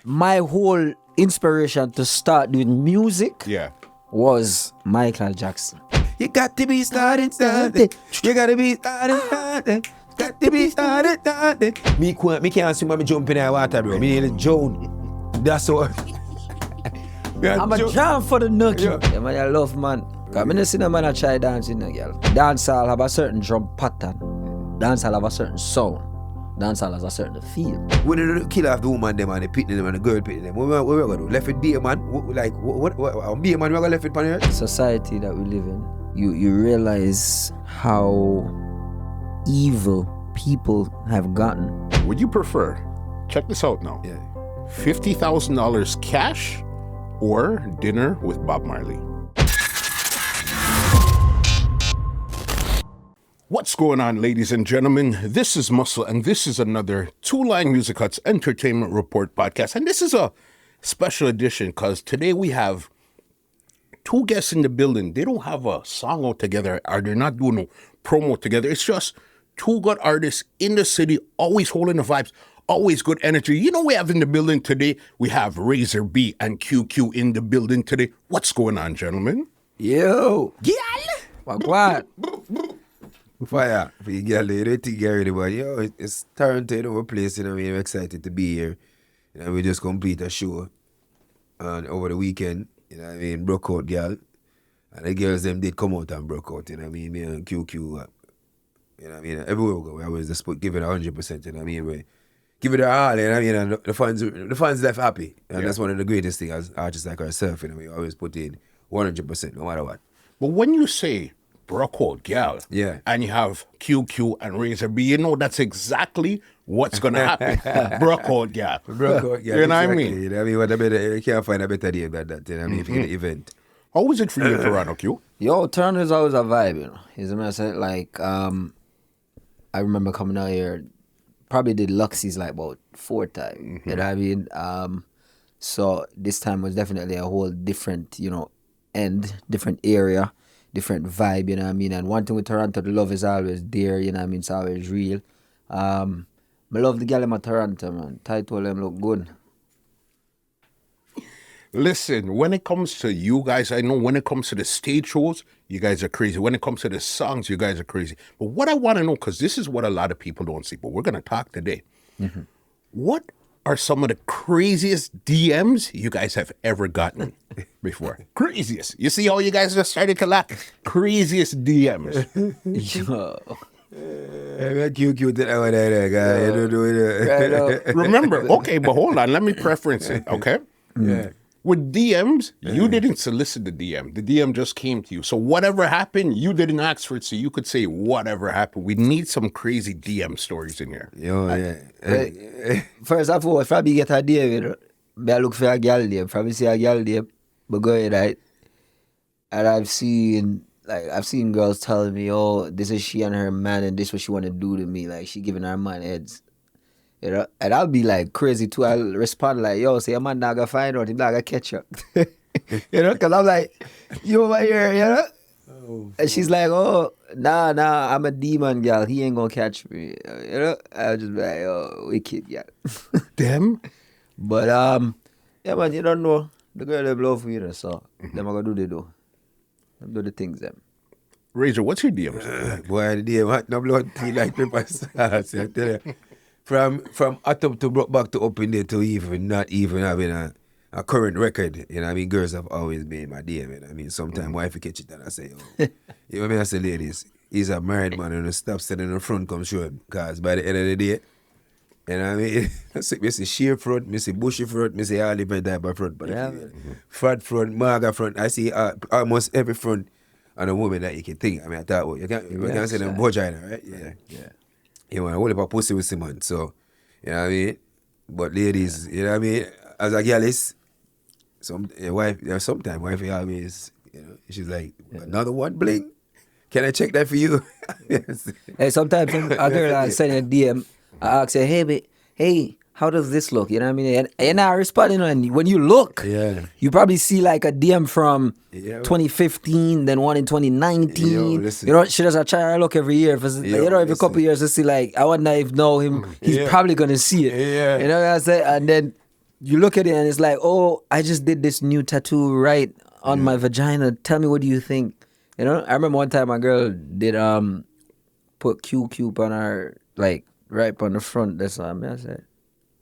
my whole inspiration to start doing music was Michael Jackson. You got to be started. You got to be started. Got to be started. Me can't swim when me jump in the water, bro. Me need a drown. That's all. I'm a jam for the nookie. Yeah, man, I love, man. Because I see the man I try dancing, girl. Dancehall have a certain drum pattern. Dancehall have a certain sound. Dancehall has a certain feel. When they kill off the woman, them and the pitney them and the girl pitney them, what we gonna do? Left it be a man? What be a man? We gonna left it on here? Society that we live in, you realize how evil people have gotten. Would you prefer? Check this out now. Yeah. $50,000 cash or dinner with Bob Marley? What's going on, ladies and gentlemen? This is Muscle, and this is another Two Line Music Hut's Entertainment Report podcast. And this is a special edition because today we have two guests in the building. They don't have a song out together, or they're not doing a promo together. It's just two good artists in the city, always holding the vibes, always good energy. You know, we have in the building today, we have Razor B and QQ in the building today. What's going on, gentlemen? Yo! What? Fire. For you girl, you don't think you're ready, but it's talented over place, you know what I mean? I'm excited to be here. You know, we just complete a show over the weekend, you know what I mean? Broke out, girl. And the girls, them did come out and broke out, you know what I mean? Me and QQ, you know what I mean? Everywhere we go, we always just give it 100%, you know what I mean? We give it our all, you know what I mean? And the fans left happy. And that's one of the greatest things as artists like ourselves, you know, we always put in 100%, no matter what. But when you say broke out gal, and you have QQ and Razor B, you know that's exactly what's gonna happen. Broke out gal. Broke out gal. You know what I mean? You know what I mean? What a better, you can't find a better name than that, you know what I mean? If you get an event. How was it for you in Toronto, Q? Yo, Toronto is always a vibe, you know. It's a mess. Like, I remember coming out here, probably did Luxie's like about 4 times. You know what I mean? So this time was definitely a whole different, you know, different area, different vibe, you know what I mean? And one thing with Toronto, the love is always there, you know what I mean? It's always real. I love the girl in Toronto, man. Title them look good. Listen, when it comes to you guys, I know when it comes to the stage shows, you guys are crazy. When it comes to the songs, you guys are crazy. But what I want to know, because this is what a lot of people don't see, but we're going to talk today. What are some of the craziest DMs you guys have ever gotten before? Craziest. You see how you guys just started to laugh? Craziest DMs. Yo. Remember, okay, but hold on. Let me preference it, okay? Yeah. With DMs, you didn't solicit the DM. The DM just came to you. So whatever happened, you didn't ask for it, so you could say whatever happened. We need some crazy DM stories in here. First of all, if I get a DM, I look for a girl there. If I see a girl there, but go ahead, right? And I've seen girls telling me, oh, this is she and her man, and this is what she want to do to me. Like, she giving her man heads. You know, and I'll be like crazy too. I'll respond like, yo, say, your man not gonna find out, he's not gonna catch up. You know, because I'm like, you over here, you know? Oh, and she's like, oh, nah, I'm a demon, girl. He ain't gonna catch me. You know? I'll just be like, oh, wicked, girl. Them? But, yeah, man, you don't know. The girl they love for you, know, so them are gonna do they do. Them do the things, them. Razor, what's your DMs? Boy, the DM, no blood, tea like pepper sauce, I tell you. From Atom to brought back to up in there to even not even having a current record, you know what I mean? Girls have always been my DM, you know what I mean? Sometimes wife catch it and I say, oh. You know what I mean? I say, ladies, he's a married man and stop standing in the front, come show him. Because by the end of the day, you know what I mean? I say sheer front, I say bushy front, I say all different type of front. But fat front, maga front, I see almost every front on a woman that you can think. I mean, I thought, you can't say them vagina, right? Yeah. You want to hold up a pussy with someone, so, you know what I mean? But ladies, you know what I mean? As a girl is, sometimes wife always, you know, she's like, another one, bling? Can I check that for you? Hey, sometimes a girl send a DM, I ask her, hey, how does this look? You know what I mean? And I respond, you know, and when you look, you probably see like a DM from 2015, then one in 2019. You know, she does a try her look every year. Every couple of years to see like, I wonder if he's probably going to see it. You know what I say? And then you look at it and it's like, oh, I just did this new tattoo right on my vagina. Tell me, what do you think? You know, I remember one time my girl did put Q on her, like right on the front. That's what I said.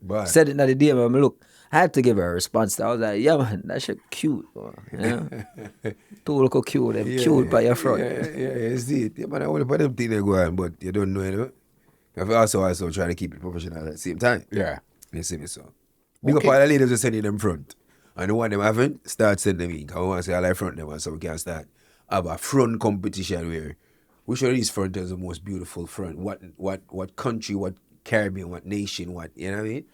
But Said it in the DM. I'm look. I had to give her a response. I was like, yeah, man, that shit cute. Bro. You know? Too look cute. Them cute by your front. you see it. Yeah, man, I want to put them things they go on, but you don't know, you know. I've also trying to keep it professional at the same time. Yeah. You see me, so. Big up all the ladies who sending them front. And the one them haven't, start sending them in. Because I want to say I like front them, so we can start have a front competition where which of these front is the most beautiful front? What country, what Caribbean, what nation, what, you know what I mean?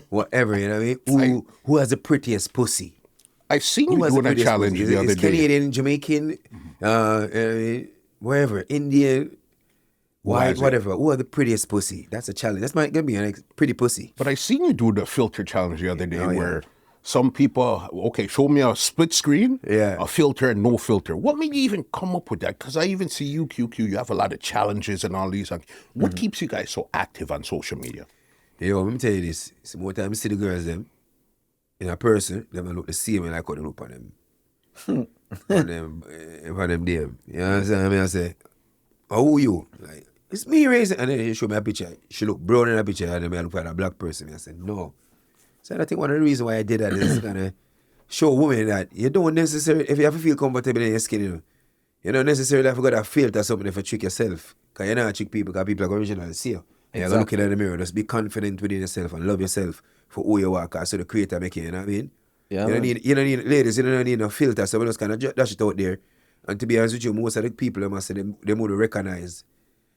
Whatever, you know what I mean? Who has the prettiest pussy? I seen Who you has doing the a prettiest challenge pussy? the other It's day. Canadian, Jamaican, wherever, Indian, white, is it? whatever. Who are the prettiest pussy? That's a challenge. That's gonna be a pretty pussy. But I seen you do the filter challenge the other day Oh, yeah. where some people, okay, show me a split screen, Yeah. a filter and no filter. What made you even come up with that? Because I even see you, QQ, you have a lot of challenges and all these. What keeps you guys so active on social media? Yo, let me tell you this. Some more time I see the girls them in a person, them look the same when I couldn't look on them. on them DM. You know what I'm saying? I mean, I say, oh, who you? Like, it's me, Raising. And then you show me a picture. She look brown in a picture, and then I look at a black person. I said, no. So I think one of the reasons why I did that is kind of show women that you don't necessarily, if you have to feel comfortable in your skin, you don't necessarily have to go to filter something if you trick yourself. Because you're not trick people, because people are original to see you. And you're looking at the mirror, just be confident within yourself and love yourself for who you are, because so the creator make you know what I mean? Yeah, you don't need, ladies, you don't need no filter, so we just kind of dash it out there. And to be honest with you, most of the people, they must say, they would recognize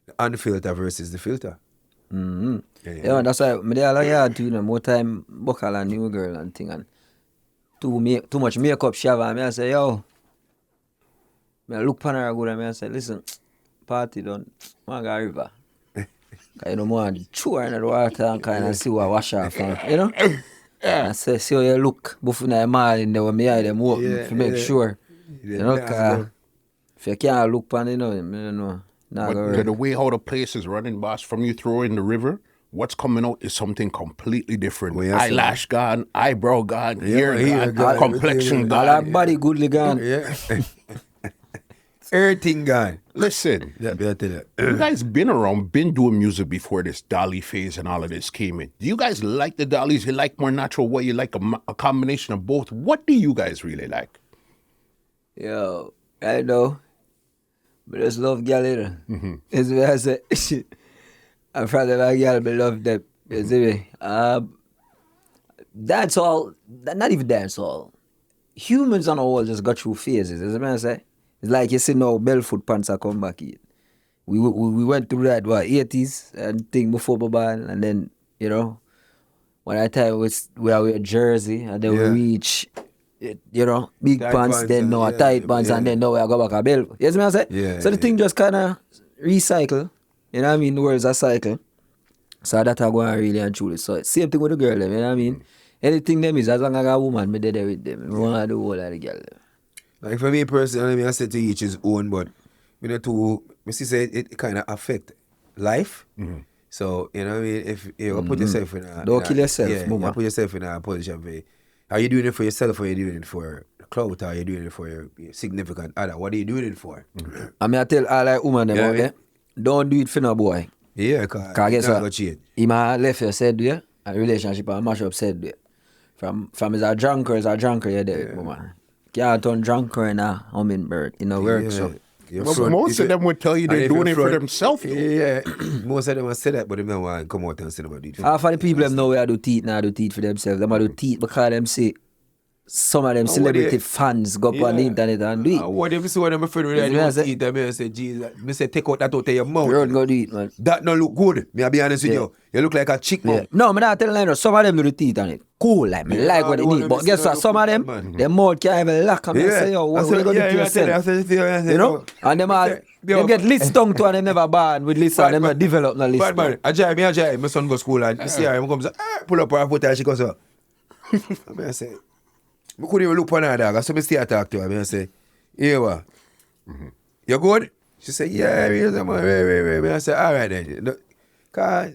the unfilter versus the filter. Mm-hmm. Yeah. Yeah, that's why me there like hard to, you know, more time buckle and new girl and thing, and too much makeup she have, and me I say, yo, me I look upon her good and me I say, listen, party done, man go river. Cause you know more chew her in the water and kind of see what wash off, you know? I say, see how you look before the mall in there when me eye them open to make sure. You know, cause if you can't look upon it, you know, I don't know. Nah, But go to right. the way how the place is running, boss, from you throw in the river, what's coming out is something completely different. Well, yes, sir. Eyelash gone, eyebrow gone, hair hair gone, gone, complexion All gone. that body goodly gone. Yeah. Everything gone. Listen, Yeah, I tell you. you guys been around, been doing music before this dolly phase and all of this came in. Do you guys like the dollies? You like more natural? What you like a combination of both? What do you guys really like? Yo, I know. But just love girl, you know. It's what I say. I'm proud of my girl, but love them. You see me? Dancehall, not even dancehall. Humans on the whole just got through phases. You see what I say? It's like you see now barefoot pants are come back in. We went through that, 80s and thing before Boban, and then, you know, when I tell you we are with Jersey, and then we reach, you know, big Tight pants, pants then and- no tight pants, and then now we go back a bell. You see what I say? Yeah, So the thing just kind of recycle. You know what I mean? The words are cycle. So that I go on really and truly. So same thing with the girl, them, you know what I mean? Anything them is, as long as I got a woman, me there with them. I want to do all of the girl. Them. Like for me personally, I mean, I said to each his own, but you know, to me say it kind of affect life. So you know, what I mean, if you put yourself in a Don't kill yourself, yeah, mama. you put yourself in a position where are you doing it for yourself, or are you doing it for the clout, or are you doing it for your significant other? What are you doing it for? I mean, I tell all like woman them Yeah, out there, don't do it for no boy. Yeah, Cause cause guess it's not what? cheat. He might left you said there, a relationship and mash up said there. From is a drunker, you're there, woman. Can't turn drunker in a hummingbird, in a work, so. Your Well, front- most of them would tell you and they're if doing your it for front- themselves. Yeah, most of them will say that, but they don't want to come out and say about it. Half of the people them know where I do teeth now, do teeth for themselves. Them do teeth because them see some of them what celebrity they- fans go up on the internet and do it. What if you see one of my friends Yes, really me I don't say- eat, I say, Jesus, me say, take out that out of your mouth. Road go do it, man. That don't look good. Me I be honest with Yeah. you. You look like a chick, Yeah. man. No, I'm not telling you, some of them do the teeth on it. Cool, like, me Yeah, like what the they one need. them But is guess still what, some of them, man. their mouth can't even lock. I'm say, yo, what you gonna do to yourself? You know? And them all, them get list tongue to and them never born with list and them not develop no list. Bad man, I drive. My son go school and you see her, he comes, pull up her foot and she goes, I say, I couldn't even look on her dog. So I stay and talk to her. I say, here what? You good? She say, yeah, I say, all right then. Because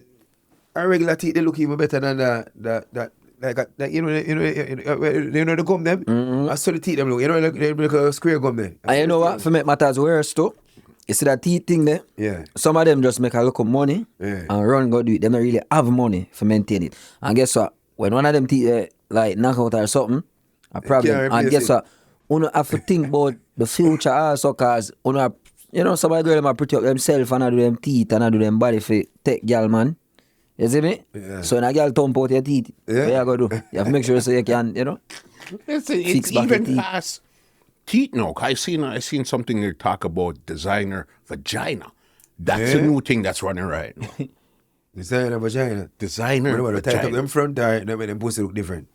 her regular teeth, they look even better than that like you know the gum them. I saw the teeth them look. You know like a square gum them. And you know what? For make matters worse too, you see that teeth thing there? Yeah. Some of them just make a look of money and run go do it. They don't really have money for maintain it. And guess what? When one of them teeth like knock out or something, a problem. And guess what? You have to think about the future also, cause you know some of the girls might protect themselves and I do them teeth and I do them body for take girl man. You see me? Yeah. So when a girl thump out your teeth, what you gotta do? You have to make sure so you can, you know. It's Fix back even the teeth. past teeth now. I seen something they talk about designer vagina. That's a new thing that's running right now. Designer vagina. Designer What about the tight up vagina. them front tire, that make them pussy look different.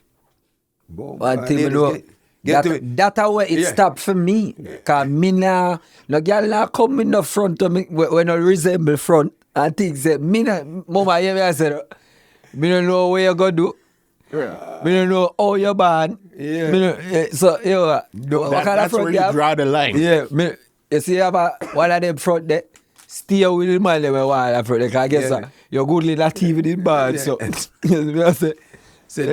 Boom. One thing we know, Get to it. that's how it Yeah. stopped for me. Cause me now, no girl now come in the front of me when I resemble front and things that me now, mama hear me I said, me don't know where you go do. Me don't know how you born. Yeah. Me don't, so you know, what kind of That's front where you you have? draw the line. Yeah, you see, you have one of them front there. Stay with the man them one of front there. Cause I guess you're good little TV in bad. So, you see me I say. Send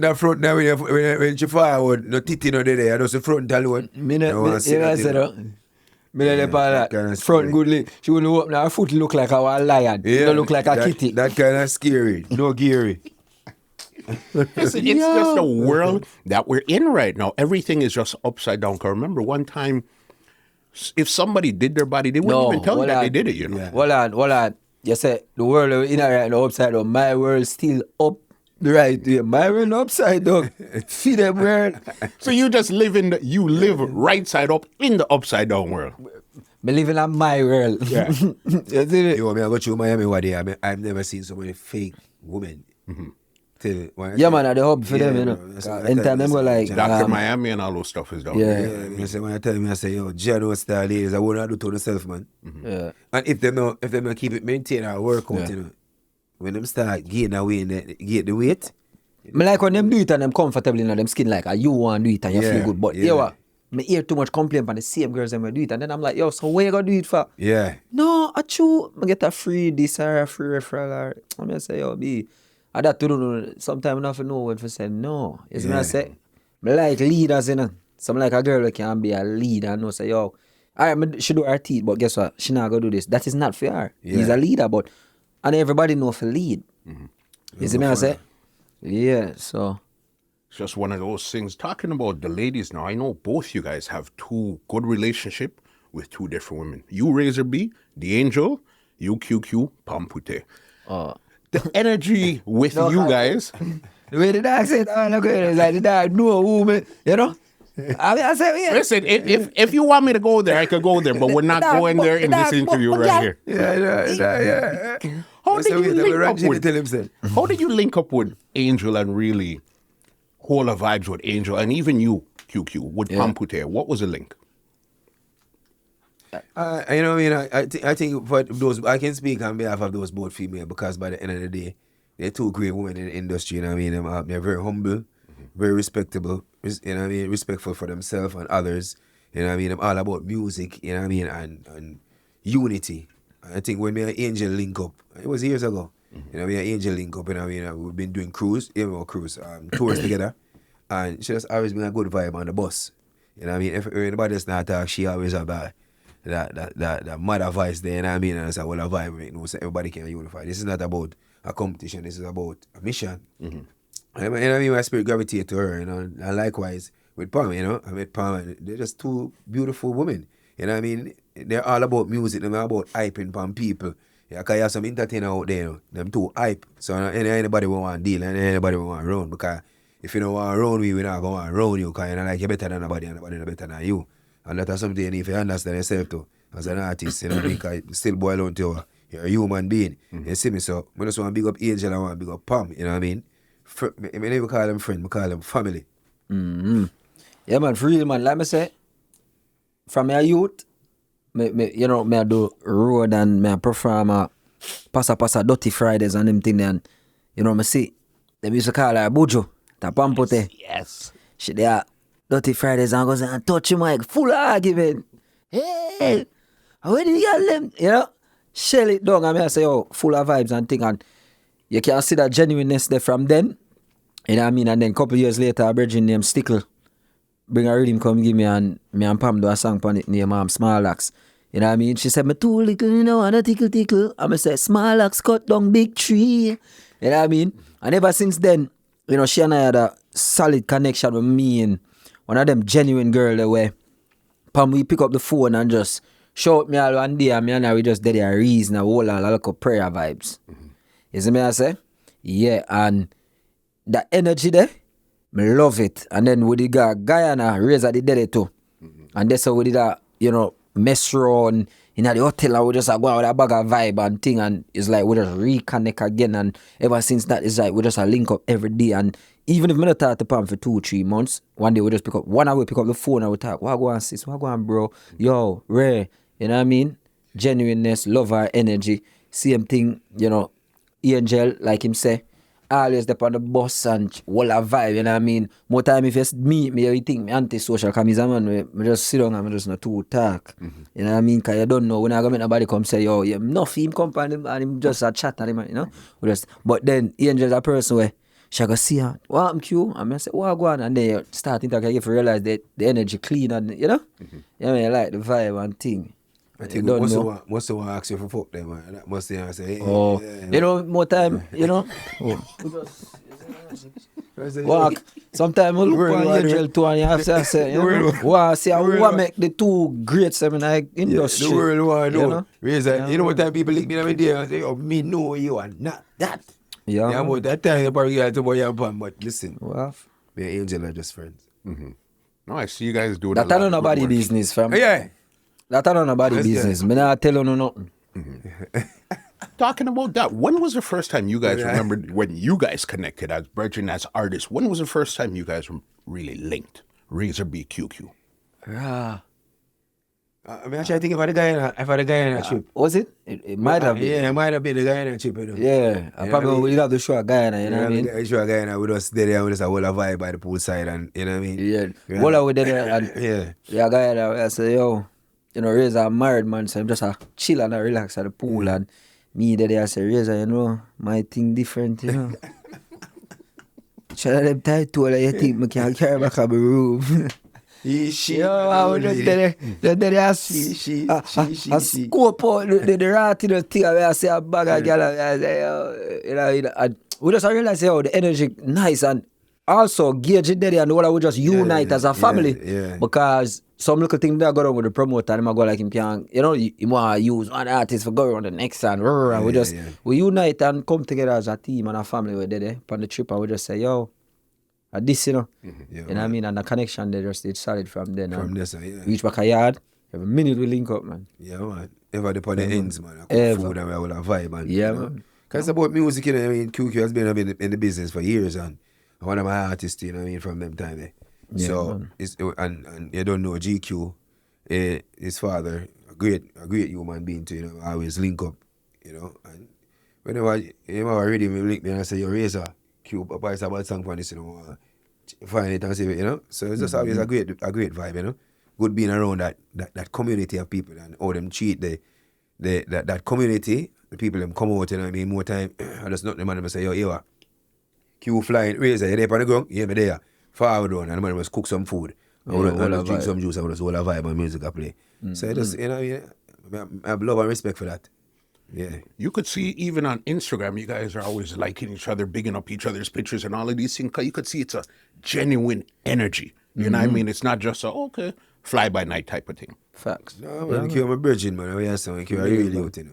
that front now when she forward, no titty no there, just the front alone. Me no say that. Me no that. kind of Front scary. goodly. She wouldn't open her foot look like a lion. Yeah, Don't look like a kitty. That kind of scary. No geary. It's just the world that we're in right now. Everything is just upside down. 'Cause remember one time, if somebody did their body, they wouldn't even tell you that they did it, you know. Yeah. Hold on. You say the world in right now upside down. My world still up the right way. My world upside down. See them world. So you just live you live right side up in the upside down world. Me living in my world. Yeah. You see me? Yo, I go through Miami one day. I've never seen so many fake women. Yeah, man, at the hub for them, you know. bro. That's Anytime them go like, Dr. Miami and all those stuff is down yeah. there. Yeah, I say when I tell me, I say, yo, Jano style ladies, I wouldn't do to myself, man. Yeah. And if they not keep it maintained or work out, you know, when them start getting away, get the weight. Me like when them do it and them comfortable in them skin like you want to do it and you Yeah, feel good. But yeah. you what? Me hear too much complaint from the same girls them will do it and then I'm like, yo, so where you gonna do it for? Yeah. No, I choose. I get a free this or a free referral or I'm gonna say, yo, B. I that to do sometimes enough to know when to say no. Is me I say, me like leaders, you know. Some like a girl that can be a leader and know say, yo, alright, me she do her teeth, but guess what? She not gonna do this. That is not for her. Yeah. He's a leader, but and everybody know for lead. You see me I say? Yeah, so It's just one of those things. Talking about the ladies now, I know both you guys have two good relationship with two different women. You Razor B, the Angel, you QQ, Pamputta. The energy with you guys. the way the dog said, oh, look at it, like the dog know a woman, you know? I said, yeah. Listen, if you want me to go there, I could go there, but we're not going there in this interview right here. Yeah. How did you link up Tell with? himself. How did you link up with Angel and really hold a vibes with Angel and even you, QQ, with Pamputta? What was the link? You know what I mean? I think for those, I can speak on behalf of those both female because by the end of the day, they're two great women in the industry. You know what I mean? They're very humble, very respectable. You know what I mean? Respectful for themselves and others. You know what I mean? I'm all about music. You know what I mean? And unity. I think when me and Angel link up, it was years ago. You know, me and Angel link up. You know what I mean? We've been doing tours together, and she just always been a good vibe on the bus. You know what I mean? If anybody does not talk, she always have that mother voice there, you know what I mean? And it's a well a vibe, you know, so everybody can unify. This is not about a competition, this is about a mission. And you know what I mean? My spirit gravitate to her, you know, and likewise with Pam, you know. I met Pam and they're just two beautiful women. You know what I mean? They're all about music, they're about hyping Pam people. Yeah, because you have some entertainer out there, you know, them too hype. So anybody will want to deal and anybody will want to run. Because if you don't want to run me, we're not going to want to run you because you know, like you're better than nobody and nobody better than you. And that's something you need to understand yourself too. As an artist, you know, because it still boil down to you're a human being. You see me? So I just want to big up Angel, I want to big up Pam, you know what I mean? I never call them friend, I call them family. Yeah, man, for real, man. Like me say, from my youth, you know, me do road and me perform passa dirty Fridays and them thing and you know, me see, they used to call her Buju, the Pamputta. Yes. She there dirty Fridays and goes and touch him like full of argument. Hey, where did you get them? You know? Shell it down and I say, oh, full of vibes and thing and you can see that genuineness there from then. You know what I mean? And then a couple years later, a virgin named Stickle bring a rhythm come give me and Pam do a song on it named Small Axe. You know what I mean? She said, me too little, you know, and a tickle. And I said, Small Axe cut down big tree. You know what I mean? And ever since then, you know, she and I had a solid connection with me and one of them genuine girl that way. Pam, we pick up the phone and just shout me all one day and me and her, we just did a reason, a whole lot of prayer vibes. You see me I say? Yeah, and the energy there, me love it. And then we did Guyana, Razor did it too. And that's how we did that, you know, mess around in the hotel and we just go out with a bag of vibe and thing and it's like we just reconnect again and ever since that it's like we just link up every day and even if we not talk to Pam for 2-3 months, one day we just pick up the phone and we talk, what go on sis, what go on bro, yo, Ray, you know what I mean? Genuineness, love our energy, same thing, you know, Angel, like him say, always step on the bus and all a vibe, you know what I mean? More time if you meet me, you think me anti-social, because he's a man, me just sit down and me just not too talk. You know what I mean? Because you don't know, when I go meet nobody come say, yo, you enough him come and him just a chat and him, you know? But then, Angel's a person where she go see her, what happened to you? And I say, what go on? And then you start thinking, you realize that the energy clean and, you know? You know, you like the vibe and thing. I think most of one ask you for fuck them, man. That must say, hey, you know, more time, you know. Walk. Sometimes we'll look on Angel too and you have to say, you know, wow, see, I want to make the two great seminar industry. The world war, you know? Razor, you know what time people lick me every day and say, oh, me know you are not that. Yeah, but that time you probably get to boy your band, but listen, me and Angel are just friends. No, I see you guys doing that. That's not nobody business, fam. Yeah. That's not nobody business. Me not tell you nothing. Talking about that, when was the first time you guys remembered when you guys connected as brethren, as artists? When was the first time you guys really linked? Razor BQQ. Yeah. I mean, actually, I think if I had the guy in a trip. Was it? It might have been. Yeah, it might have been the guy in a trip. You know? Yeah. I probably would have to show a guy, you know what I mean? The show a guy and we just there and we just a whole vibe by the poolside and, you know what I mean? Yeah. What I would do there and a guy that I say, yo, you know, Razor a married man, so I'm just a chill and a relax at the pool and me there I say, Razor, you know, my thing different, you know. Should I them tight to all you think I can carry back up the room? She. Yo, I was just there I scope out the rat in the thing where I say a bag of girl and I say, yo, you know, and we just realize, yo, the energy nice and also gauge it there and all we just unite as a family. Because some little thing that go on with the promoter and I go like him can, you know, you want to use one artist for go on the next and we unite and come together as a team and a family. We're there on the trip and we just say, yo, this, you know. You know what I mean? And the connection they just it's solid from then. From this, reach back a yard, every minute we link up, man. Yeah, man. Ever upon the ends, man. I cook food and we all a vibe, man. Yeah, you know? man. Because it's about music, you know, I mean, QQ has been in the business for years and one of my artists, you know what I mean, from them time there. Yeah, so, man. it's, and you don't know, GQ, his father, a great human being too, you know, always link up, you know, and whenever you already link me and I say, yo, Razor, Q, Papa is about song for this, you know, find it and say it, you know, so it's just always a great vibe, you know, good being around that community of people and how them treat that community, the people them come out, you know what I mean, more time, I just not the man them say, yo, Q flying, Razor, you there on the ground? Yeah, me there. Forward on, and the man must cook some food. I want drink some juice, I want to hold a vibe and music I play. So it just, you know, I have love and respect for that. Yeah. You could see even on Instagram, you guys are always liking each other, bigging up each other's pictures and all of these things. You could see it's a genuine energy. You know what I mean? It's not just a, fly by night type of thing. Facts. No, man, I'm a virgin, man. I really out, you know.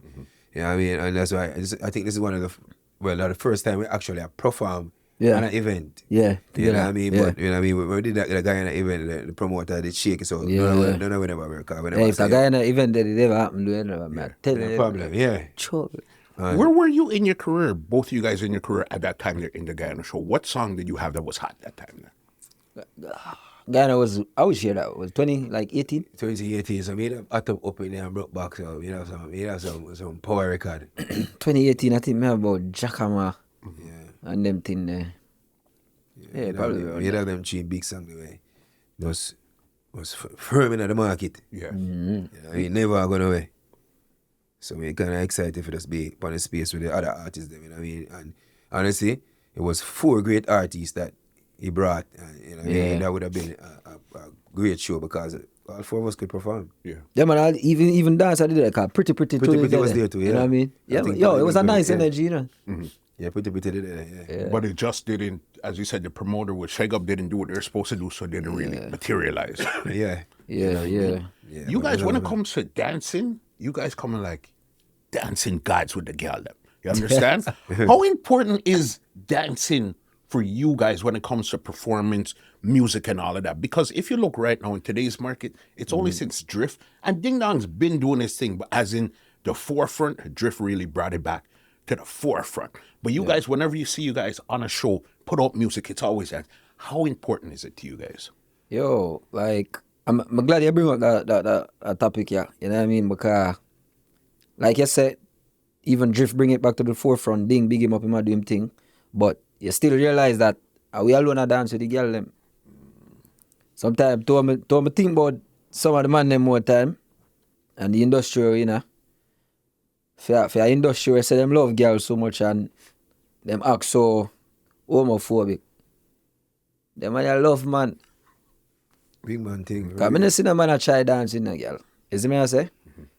You know what I mean? And that's why I think this is one of the first time we actually perform on an event. Yeah. You know what I mean? But you know what I mean? When we did that the guy on the event, the promoter did shake it, so none of them never work. If the guy on the event that it never happened, do it, tell no problem, yeah. Sure. Where were you in your career, both of you guys in your career at that time in the Guyana show? What song did you have that was hot that time? Guyana was, I was here that was 2018. 2018, so we had up in there and broke back, so we have some power record. 2018, I think we have about Jacama and them thing there. Yeah, probably. We had them three big songs the way. Was firm in the market. Yeah. You know, it never gone away. So we're kind of excited for us to be on the space with the other artists, them, you know what I mean? And honestly, it was 4 great artists that he brought. You know, what I mean? That would have been a great show because all 4 of us could perform. Yeah, man. Even dance, I did that. Pretty Pretty was there too. Yeah. You know what I mean? Yeah, it was a nice energy, you know. Yeah, Pretty did it. Yeah. But it just didn't, as you said, the promoter with Shake Up didn't do what they're supposed to do, so it didn't really materialize. Yeah. You guys, when it comes to dancing, you guys coming like dancing gods with the girl. You understand? How important is dancing for you guys when it comes to performance, music, and all of that? Because if you look right now in today's market, it's only since Drift, and Ding Dong's been doing his thing, but as in the forefront, Drift really brought it back to the forefront. But you guys, whenever you see you guys on a show, put out music, it's always that. How important is it to you guys? Yo, like, I'm glad you bring up that topic, yeah. You know what I mean? Because, like you said, even Drift bring it back to the forefront. Ding, big him up, him a do him thing. But you still realize that we alone a dance with the girl them. Sometimes, to me think about some of the man them more time, and the industry, you know, for industry, say them love girls so much and them act so homophobic. Them man love man. Big man thing. Because I don't see no man a try dancing a girl. You see me I say?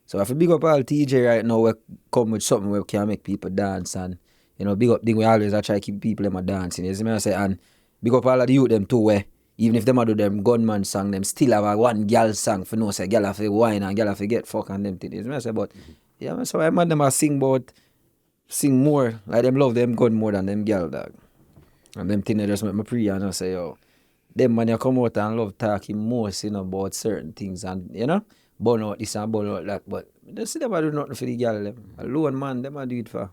So if I big up all TJ right now, we come with something where we can make people dance, and you know, big up thing we always try to keep people them a dancing. You see me I say? And big up all of the youth them too, where even if them a do them gunman song, them still have a one girl song for no say girl have to whine and girl have to get fuck and them things. You see me I say? But yeah, man, so I man them a sing more. Like them love them gun more than them girl, dog. And them thing they just make me pray and I say, yo, them man you come out and love talking most, you know, about certain things and, you know, burn out this and burn out that. But don't see them a do nothing for the girl them. Alone man, them a do it for.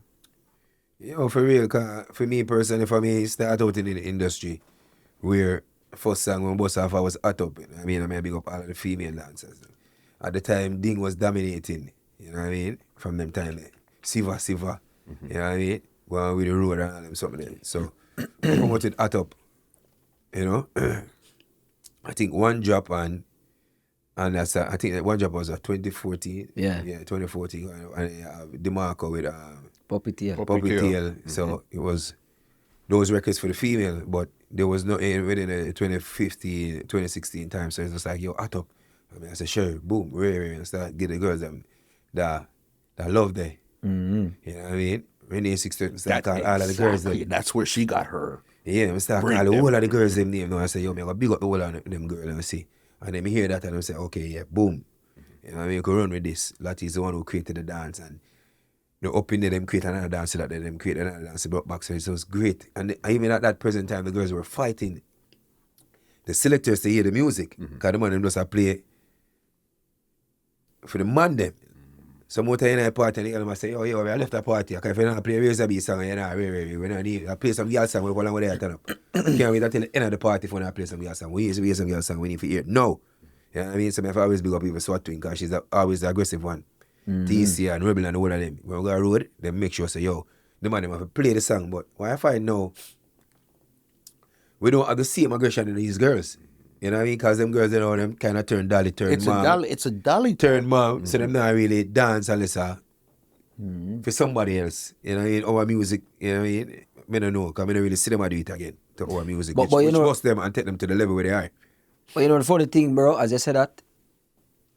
Yo, for real, cause for me personally, for me, start out in the industry where first song when Boss Off I was hot up. I mean, I may big up all of the female dancers. At the time, Ding was dominating, you know what I mean? From them time, like, Siva, you know what I mean? Going with the road and all them something there. So, promoted hot up, you know? I think one drop and that's I think that one drop was 2014. Yeah. Yeah, 2014. And DeMarco with Puppy tail. Puppy Tail. So it was those records for the female, but there was no within the 2015, 2016 time. So it's just like, yo, hot up. I mean, I said, sure, boom, and start getting the girls them that love there. You know what I mean? When they 16, start calling all of the girls them. That's where she got her. Yeah, I start calling all of the girls them name. Now I say, yo, man, I big up all of them girls and I see. And then I hear that and I say, okay, yeah, boom. You know what I mean? You can run with this. Lottie is the one who created the dance, and the up in there, them create another dance, so that them create another dance, brought back, so it was great. And even at that present time, the girls were fighting the selectors to hear the music. Because the man them just a play for the man them. Some more time in a party, and the girl say, yo, I left the party. Because if you don't play Razor B song, you know, we don't need, I play some girl song, we go along with that, turn up. Can't wait until the end of the party for I play some girl song. We used to play some girl song, we need to hear it. No. You know what I mean? So I always big up people Swat Twin, because she's always the aggressive one. TC and Rebel and all of them. When we go on the road, they make sure say, yo, the man them have to play the song. But what I find now, we don't have the same aggression in these girls. You know what I mean? Because them girls, you know, them kind of turn dolly, turn mom. It's a dolly turn mom. So them not really dance unless for somebody else. You know what I mean? Our music, you know what I mean? I don't know, because I don't really see them do it again to our music. But you know, bust them and take them to the level where they are. But you know, the funny thing, bro, as I said that,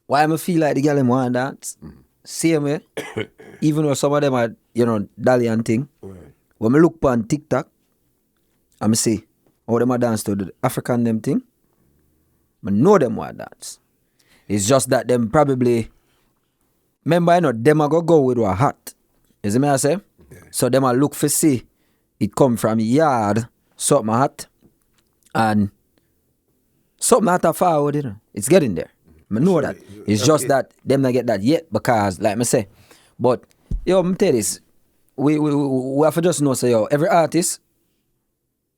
why I feel like the girl them want to dance, same way, even though some of them are, you know, dolly and thing, when I look on TikTok, I see how them a dance to the African them thing, I know them want to dance. It's just that them probably, remember, you know, them a go with a hat. You see me I say? Yeah. So them a look for see, it come from yard, something hat, and something not forward, you know. It's getting there. I know that. It's just that them not get that yet because, like I say, but yo, I'm tell you this, we have to just know, say, yo, every artist,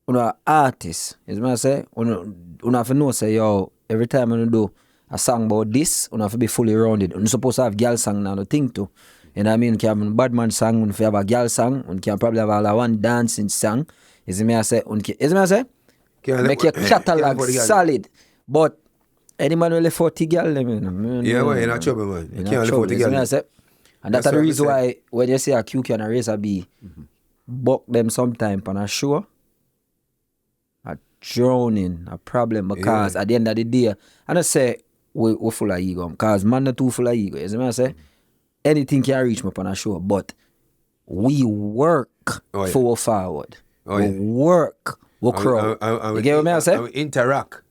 you know, artist, is what I say, you have to know, say, yo, every time you do a song about this, you have to be fully rounded. You're supposed to have girl song now to think to. You know what I mean? You can have a bad man song, you have a girl song, you can probably have all one dancing song. Is it me I say? Is it me I say? Make your catalog solid. But any man will 40 girl, them, you know. Yeah, well, you're not trouble, man. You can't 40 girl. And that's the reason why when you see a QQ and a Razor B, buck them sometime on a show, drowning a problem because at the end of the day, I don't say we're full of ego because man not too full of ego. You see what I say? Anything can reach me up on a show, but we work for forward. We work, we crowd. You get what I say? We interact.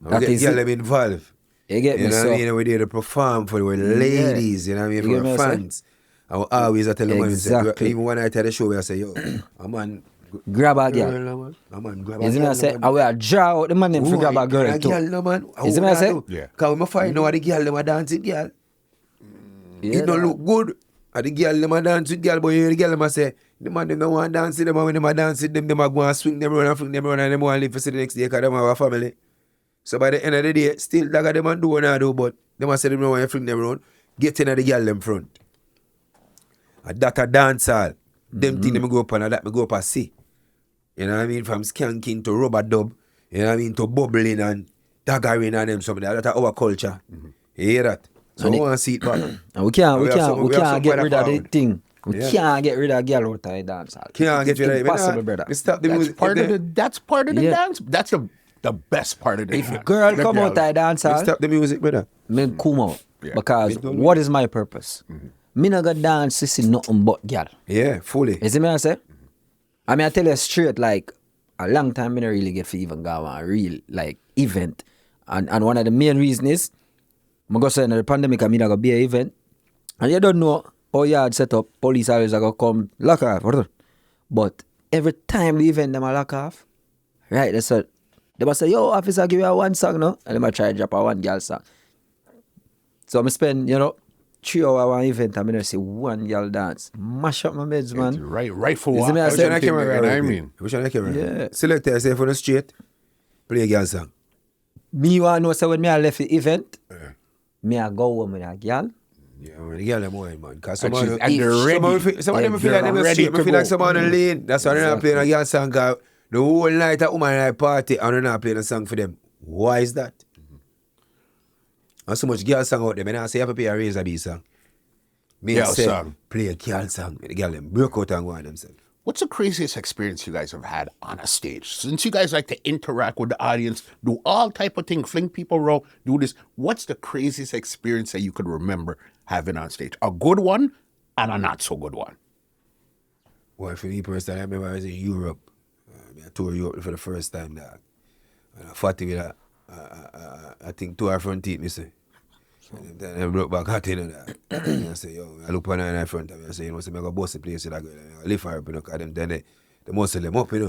That We is get it. them involved. You get me? You know So, what I mean? We're there to perform for the ladies, you know what I mean? You get For me, the I say? fans. I will always tell them, Exactly. even when I tell the show, I say, yo, a man, grab a girl. a man, grab a You see what I girl. say? I will draw out the man them to grab a girl A too. girl, no man. You see what I say? Yeah. Because when I find out the girl, them a dancing girl. Yeah, It don't that- look good. And the girl, them a dance with girl, but you hear the girl, them a say, the man, them don't want to dance with them, and when them a dance with them, them a go and swing them around and fling them around, and them want to live for the next day because them have a family. So by the end of the day, still, that them a do what I do, but them a say them don't want to fling them around, get in at the girl, them front. And that a dancehall. Them thing them go up and that me go up and see. You know what I mean? From skanking to rubber dub, you know what I mean? To bubbling and daggering and them something. That's our culture. You hear that? So And we it- want to see it back. And we can't We have some get rid of the forward. thing. We Yeah. can't get rid of girl out of the dance hall. Can't get rid of it. Impossible, brother. We stop the That's music. part of If the. That's part of the Yeah. dance. That's the best part of the If dance. girl The come out of the we dance hall, stop the music, brother. me come out. Yeah. Because Me don't what is my purpose? Me not gonna dance to see nothing but girl. Yeah, fully. You see me I say? I mean I tell you straight, like a long time me not really get to even go on a real like event. And one of the main reasons is I go say in the pandemic I mean I go be an event. And you don't know how yard set up, police always are gonna come lock off. But every time the event them a lock off, right, they must say, yo, officer, give you a one song no? And they might try to drop a one girl song. So I spend, 3 hours one event and I never see one girl dance. Mash up my meds, man. Right for You what? see me, I Which say- one I camera? You know what I mean? Which one I camera? Yeah. Select it, say for the straight. Play a girl song. Me want to know, so when me I left the event, me I go home with a girl. Yeah, man, the girl them wine, man. Because And some she's- of and they're ready. some of them And feel like they're them ready straight. to Me feel like go. some on the lane. That's why they're not playing a girl song. 'Cause the whole night a woman like party and they're not playing a song for them. Why is that? And so much girl song out there. Me not say you have to play a Razor B song. Me Girl say song. play a girl song. The girl them break out and go on themselves. What's the craziest experience you guys have had on a stage? Since you guys like to interact with the audience, do all type of things, fling people around, do this. What's the craziest experience that you could remember having on stage? A good one and a not so good one. Well, for me personally, I remember I was in Europe. I toured Europe for the first time. Dog. And I fought with I think 2 hour front teeth, me say. And then I broke back hot in that. And I say, yo, I look on her in front of me. I say, so I go bust the place with that girl. I lift her up, because then they muscle them up, Well,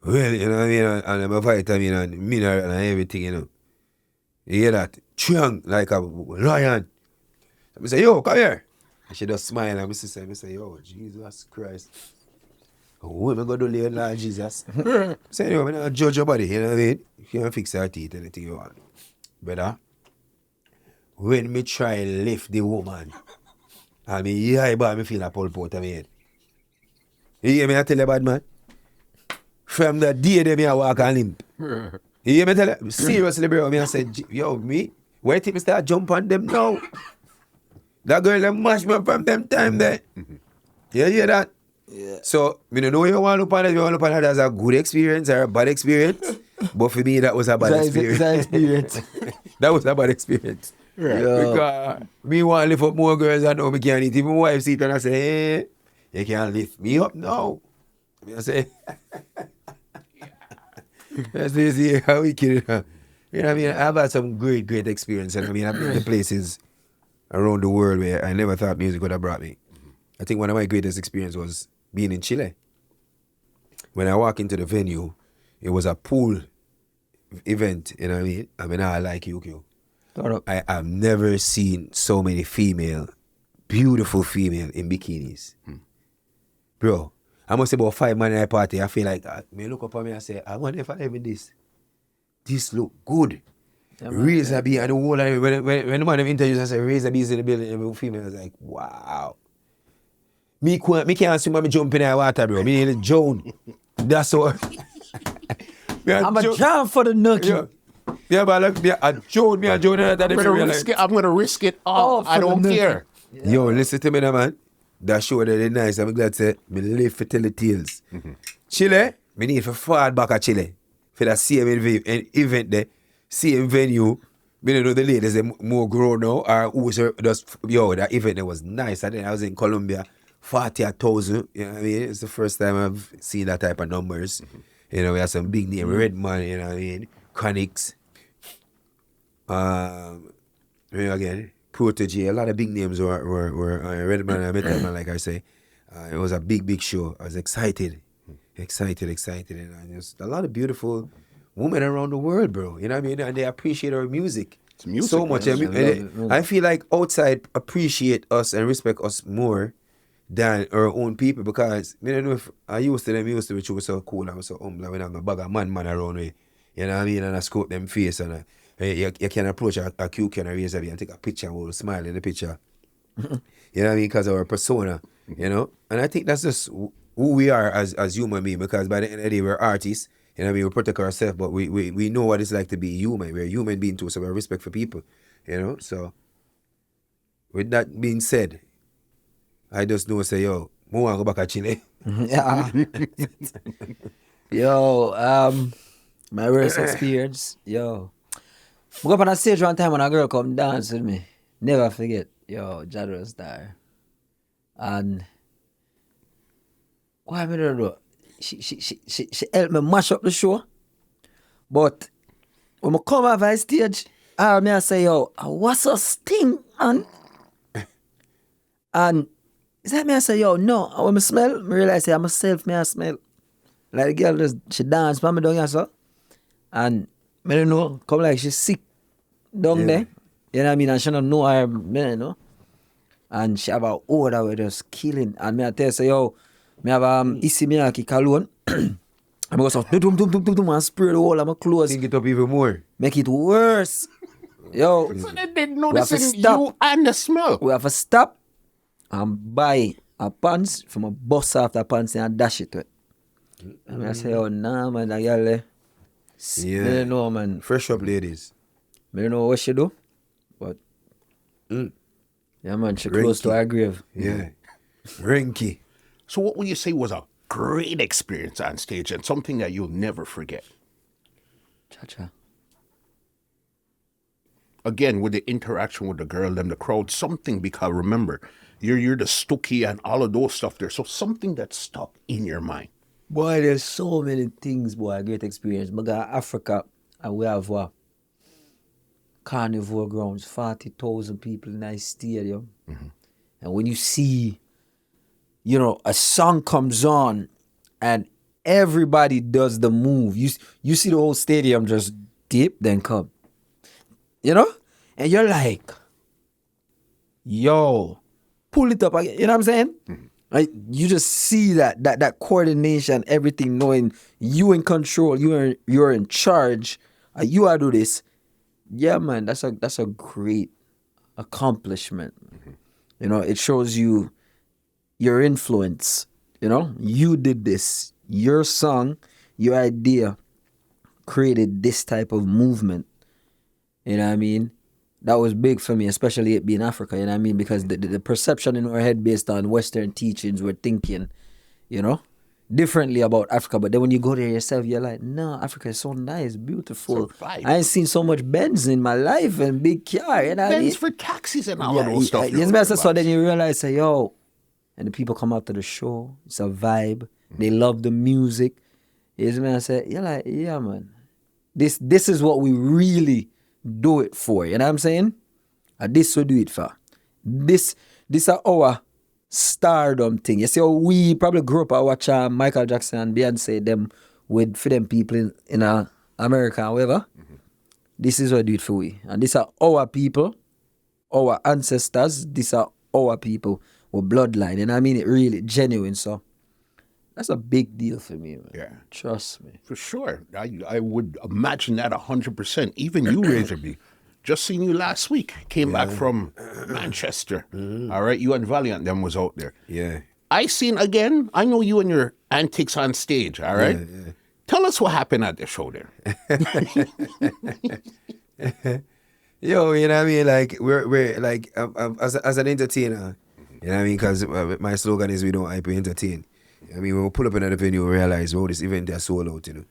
you know what I mean? And I'm a vitamin and mineral and everything, You hear that? Chung, like a lion. I say, yo, come here. And she just smile and I say, yo, Jesus Christ. What am I going to do later, Lord Jesus? Say, anyway, I'm not judge your body, you know what I mean? You can fix your teeth, anything you want. Brother, when me try lift the woman, I mean, yeah, but I feel a pulp out of my head. You hear me, I tell you, bad man? From the day that I walk and limp. You hear me tell you? Seriously, bro, I say, yo, me, why you think me start jump on them now? That girl, them mash me up from them time there. You hear that? Yeah. So, I don't know if you want to look at it, you want to look at it as a good experience or a bad experience. But for me, that was a bad experience. That experience. That was a bad experience. Right. Yo. Because me want to lift up more girls and now me can't eat. Even my wife see it and I say, hey, you can't lift me up now. I say, I say, see how we kill it. You know what I mean? I've had some great experience. And I mean, I've been to places around the world where I never thought music would have brought me. I think one of my greatest experiences was being in Chile. When I walk into the venue, it was a pool event, you know what I mean? I mean, I like you. I have never seen so many beautiful female in bikinis. Bro, I must say about 5 man at a party, I feel like, me look up at me and say, I wonder if I live in this. This look good. Yeah, Razor B and the whole, when the man interviews, I say, Razor B is in the building, and the female was like, wow. Me can't swim when me jump in the water, bro. Me need to drown. That's all. I'm a jam for the nookie. Yeah, but look, I drown. And I'm gonna risk it all. Oh, I don't for the care. Yeah. Yo, listen to me now, man. That show that is nice. I'm glad to say, me live for tell the tales. Chile, me need to fall back at Chile. for that same event there, same venue. Me don't know the ladies they more grown now or who was just that event there was nice. I think I was in Colombia, 40,000. You know what I mean? It's the first time I've seen that type of numbers. You know, we had some big name, Redman, you know what I mean? Chronix. Again, Protege, a lot of big names were Redman and Metalman, like I say. It was a big show. I was excited, and there's a lot of beautiful women around the world, bro. You know what I mean? And they appreciate our music, so much. I feel like outside appreciate us and respect us more than our own people because I don't know if I used to which was so cool. I was so humble when I'm a bag of man around me. You know what I mean? And I scope them face and you can approach a cute can raise a and take a picture and we'll smile in the picture. You know what I mean? Because of our persona, you know? And I think that's just who we are as human beings because by the end of the day, we're artists. You know what I mean? We protect ourselves, but we know what it's like to be human. We're human beings too, so we have respect for people. You know? So, with that being said, I just know say, yo, I want to go back to Chile. Yeah. Yo, my worst experience, yo. I go up on a stage one time when a girl come dance with me. Never forget, yo, Jad was there. And what am I gonna do? She helped me mash up the show. But when I come off the stage, I say, yo, what's a sting, man? And is that me? I say, yo, no. When I smell, I realize I myself, I smell. Like the girl, she dance for me down here, so. And I don't know, come like she's sick down there. You know what I mean? And she don't know her, you know. And she have a odor with just killing. And me I tell her, say, yo, me have isi miyaki cologne. And I go so, and spray the whole of my clothes. Think it up even more. Make it worse. Yo. So they didn't notice you and the smell. We have to stop and buy a pants from a bus after pants and dash it to it. And I say, oh, nah, man, that girl there. Yeah. I don't know, man. Fresh up ladies. I don't know what she do, but yeah, man, she close to her grave. Yeah. Rinky. So what would you say was a great experience on stage and something that you'll never forget? Cha-cha. Again, with the interaction with the girl and the crowd, something, because remember, you're the Stookie and all of those stuff there. So something that stuck in your mind. Boy, there's so many things, boy, a great experience. But Africa, and we have carnival grounds, 40,000 people in that stadium. Mm-hmm. And when you see, you know, a song comes on and everybody does the move, you see the whole stadium just dip, then come. You know? And you're like, yo, pull it up again. You know what I'm saying? Mm-hmm. Like, you just see that coordination, everything, knowing you in control, you're in charge, you are do this. Yeah, man, that's a great accomplishment. Mm-hmm. You know, it shows you your influence. You know, you did this. Your song, your idea created this type of movement. You know what I mean? That was big for me, especially it being Africa, you know what I mean? Because the perception in our head based on Western teachings, we're thinking, you know, differently about Africa. But then when you go there yourself, you're like, no, Africa is so nice, beautiful. So I ain't seen so much Benz in my life and big car, you know what I mean? Benz for taxis and all of those stuff. So then you realize, say, yo, and the people come out to the show, it's a vibe, they love the music. You know what I say? You're like, yeah, man, this is what we really do it for, you know what I'm saying? And this we do it for. This are our stardom thing. You see how we probably grew up and watch Michael Jackson and Beyonce them for them people in America and whatever. Mm-hmm. This is what we do it for we. And these are our people, our ancestors, these are our people, our bloodline. And I mean it really genuine, so that's a big deal for me, man. Yeah. Trust me. For sure. I would imagine that 100%. Even you, Razorby. Just seen you last week. Came back from Manchester. Mm-hmm. All right. You and Valiant them was out there. Yeah. I seen again. I know you and your antics on stage. All right. Yeah. Tell us what happened at the show there. Yo, you know what I mean? Like we're like as an entertainer, you know what I mean? Because my slogan is we don't hype, we entertain. I mean, when we pull up in the venue, we realize, oh, this event is sold out, you know.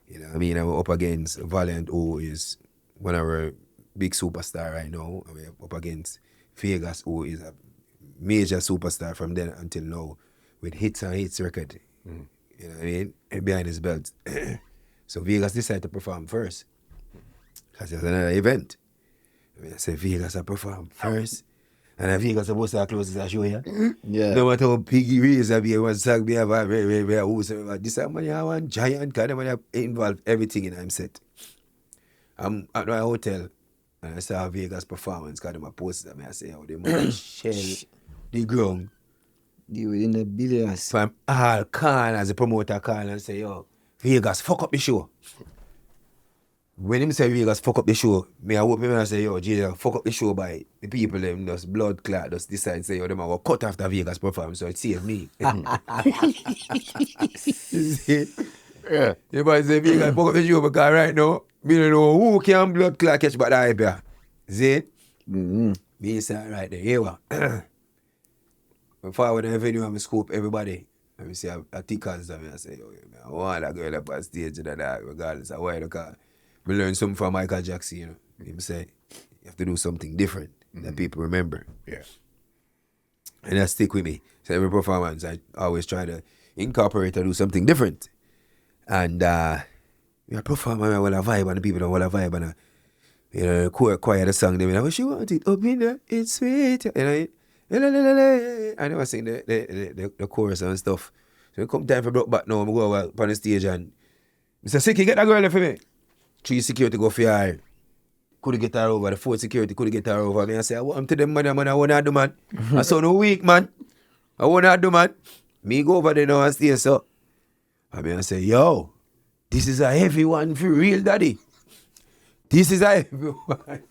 You know what I mean? And we're up against Valiant, who is one of our big superstar right now. And we're up against Vegas, who is a major superstar from then until now, with hits and hits record. You know what I mean? And behind his belt. So Vegas decided to perform first. Because it's another event. I said, Vegas will perform first. And then Vegas supposed to close the show, yeah? Yeah. No matter how big it is, I be one song, be have this money, I want giant, kind of money involve everything in him set. I'm at my hotel, and I saw Vegas performance, because I posted them, I say, oh, they must shell the ground. You within the billions. From all corners, the promoter call and say, yo, Vegas, fuck up the show. When him say Vegas fuck up the show, me I hope me and say, yo, Jesus, fuck up the show by the people them just blood clot just decide say, yo, them are going to cut after Vegas performance, so it saved me. You see? Yeah. You might say Vegas fuck up the show because right now, me don't know who can blood clot catch but the hype here. See it? Me say right there, here what? Before I went to the venue, I'm scoop everybody. Let me see a tickers and I say, yo, man, I want that girl up on stage and that, regardless of why the car. We learn something from Michael Jackson, you know. He say, you have to do something different that people remember. Yeah. And that stick with me. So every performance, I always try to incorporate or do something different. And we perform and I want a vibe and the people don't want a vibe and you know, choir the song, they mean, I wish you want it up in there, it's sweet. You know, I never sing the chorus and stuff. So it come time for Broke Back now, I go up on the stage and Mr. Sicky, get that girl there for me. 3 security go for her. Couldn't get her over. The 4 security couldn't get her over. Me I say, I want to them man, I want to do man. I saw no weak man. I want to do man. Me go over there now and stay so. I say, yo, this is a heavy one for real, daddy. This is a heavy one.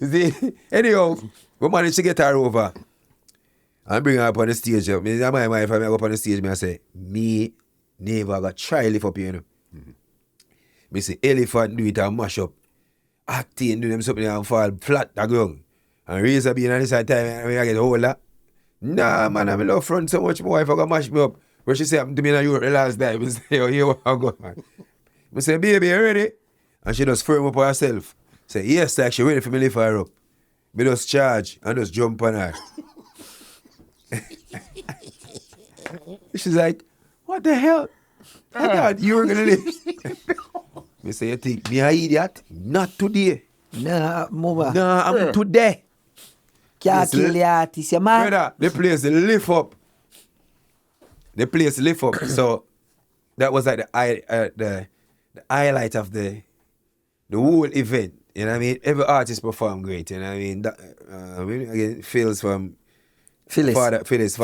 See? Anyhow, we managed to get her over. And bring her up on the stage. Me and my wife, I go up on the stage, me I say, me never got try lift up here, you know. Me say elephant do it and mash up. Acting do them something and fall flat the ground. And razor being on this side time when I get older. Nah man, I'm in love front so much my wife I got mash me up. When she say happened to me in Europe the last time, I say, oh here I go man. I say, baby, you ready? And she just firm up herself. Say, yes, like she ready for me lift her up. Me just charge and just jump on her. She's like, what the hell? I thought you were gonna live. Me say, you think me an idiot? Not today. Nah, move Nah, I'm today. Can't kill the artist, yeah, man. Brother, the place lift up. The place lift up. So that was like the highlight of the whole event. You know what I mean? Every artist performed great. You know what I mean? That, again, Phil's from Phyllis. Father Phyllis.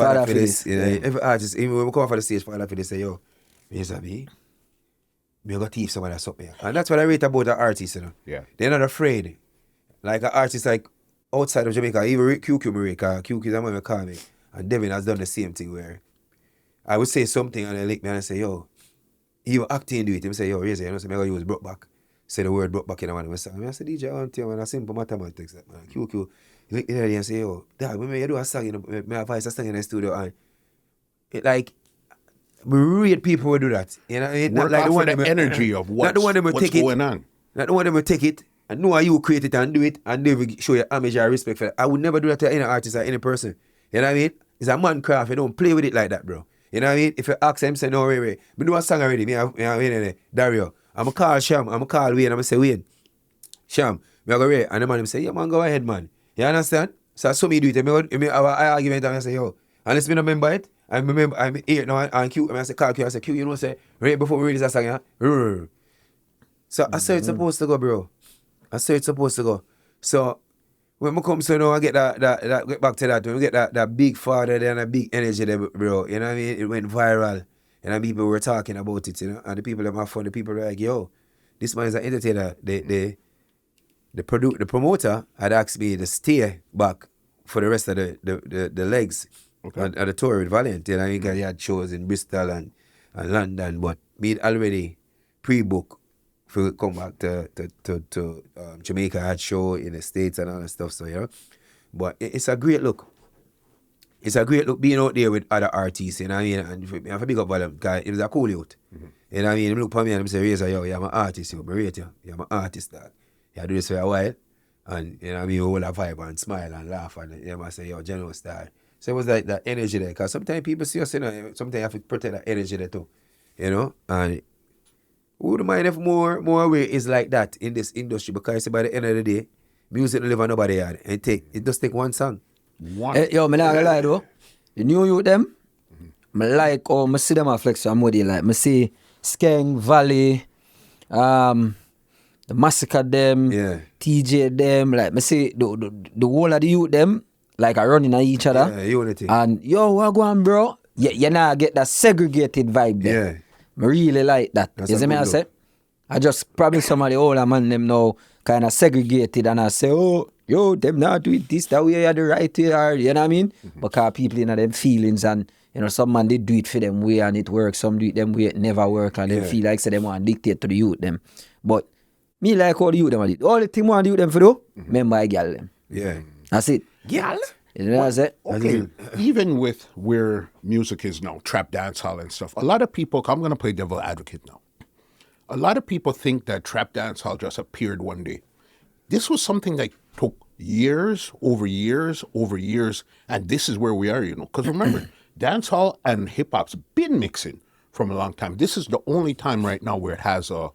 You know, every artist, even when we come off the stage, Father Phyllis say, yo, me sabi, me go teach someone that's up here. And that's what I rate about the artists, you know. Yeah. They're not afraid. Like an artist like outside of Jamaica, even QQ Marika, QQ is the one who call me. And Devin has done the same thing where I would say something and they lick me and I say, yo, you acting do it. He say, yo, Razor, you know, so I'm going to use broke back. Say the word broke back in the one. I say, DJ, I want to tell you, man, a simple mathematics. Man. QQ, you look in there and say, yo, dad, when you do a song, you know, my voice a song in the studio and it like, we rate people who do that. You know, it Work not like off the one of the them- energy of not the one them will what's take it. going on. Not the one them will take it and know how you create it and do it and they will show you homage or respect for it. I would never do that to any artist or any person. You know what I mean? It's a man craft. You don't play with it like that, bro. You know what I mean? If you ask him, say, no, wait. Me do a song already. Dario. I'm going to call Sham. I'm going to call Wayne. I'm going to say, Wayne, Sham, me go Ray. And the man him say, yeah, man, go ahead, man. You understand? So I saw me do it. Me have an argument and I say, yo, unless me not remember it, I remember, I'm here now and Q. I say, call Q. I say, Q, you know, say, right before we release that song, yeah? So I say it's supposed to go, bro. I say it's supposed to go. So when we come so now, I get that get back to that, when we get that big father there and a big energy there, bro. You know what I mean? It went viral. And people were talking about it, you know. And the people that have fun, the people were like, yo, this man is an entertainer. The promoter had asked me to stay back for the rest of the legs on the tour with Valiant. You know, he had shows in Bristol and London, but me already pre-booked for come back to Jamaica. I had show in the States and all that stuff, so you know. But it's a great look. it's a great look being out there with other artists, you know what I mean? And I have to big up for them, because it was a cool youth. You know what I mean? They look for me and they say, Razor, yo, you're my artist, yo, I rate you. You're my artist, dog. You do this for a while. And, you know what I mean, you hold a vibe and smile and laugh, and you know, I say, yo, general star. So it was like that energy there, because sometimes people see us, you know, sometimes you have to protect that energy there too, you know? And who wouldn't mind if more way is like that in this industry, because by the end of the day, music don't live on nobody yard. It just take one song. Yo, me not gonna lie though. The new youth them, me like me see them a flex on Modi, like me see Skeng, Valley, the Massacre them, TJ them, like me see the whole of the youth them, like are running at each other. Yeah, unity. And yo, what go on, bro? You now get that segregated vibe there. Yeah. I really like that. That's You see me I say? I just probably some of the older man them now kind of segregated, and I say, oh, yo, them not do it this, that way, are the right way, or, you know what I mean? Because people in them feelings, and, you know, some man, they do it for them way and it works, some do it them way, it never work, and they feel like say they want to dictate to the youth them. But me like all the youth them, the only thing I want the youth them for do, remember I girl them. Yeah. That's it. Girl? You know what I say? Okay, even with where music is now, trap dancehall and stuff, a lot of people, I'm going to play devil advocate now. A lot of people think that trap dancehall just appeared one day. This was something that took years, over years, and this is where we are, you know. Because remember, dancehall and hip-hop's been mixing from a long time. This is the only time right now where it has a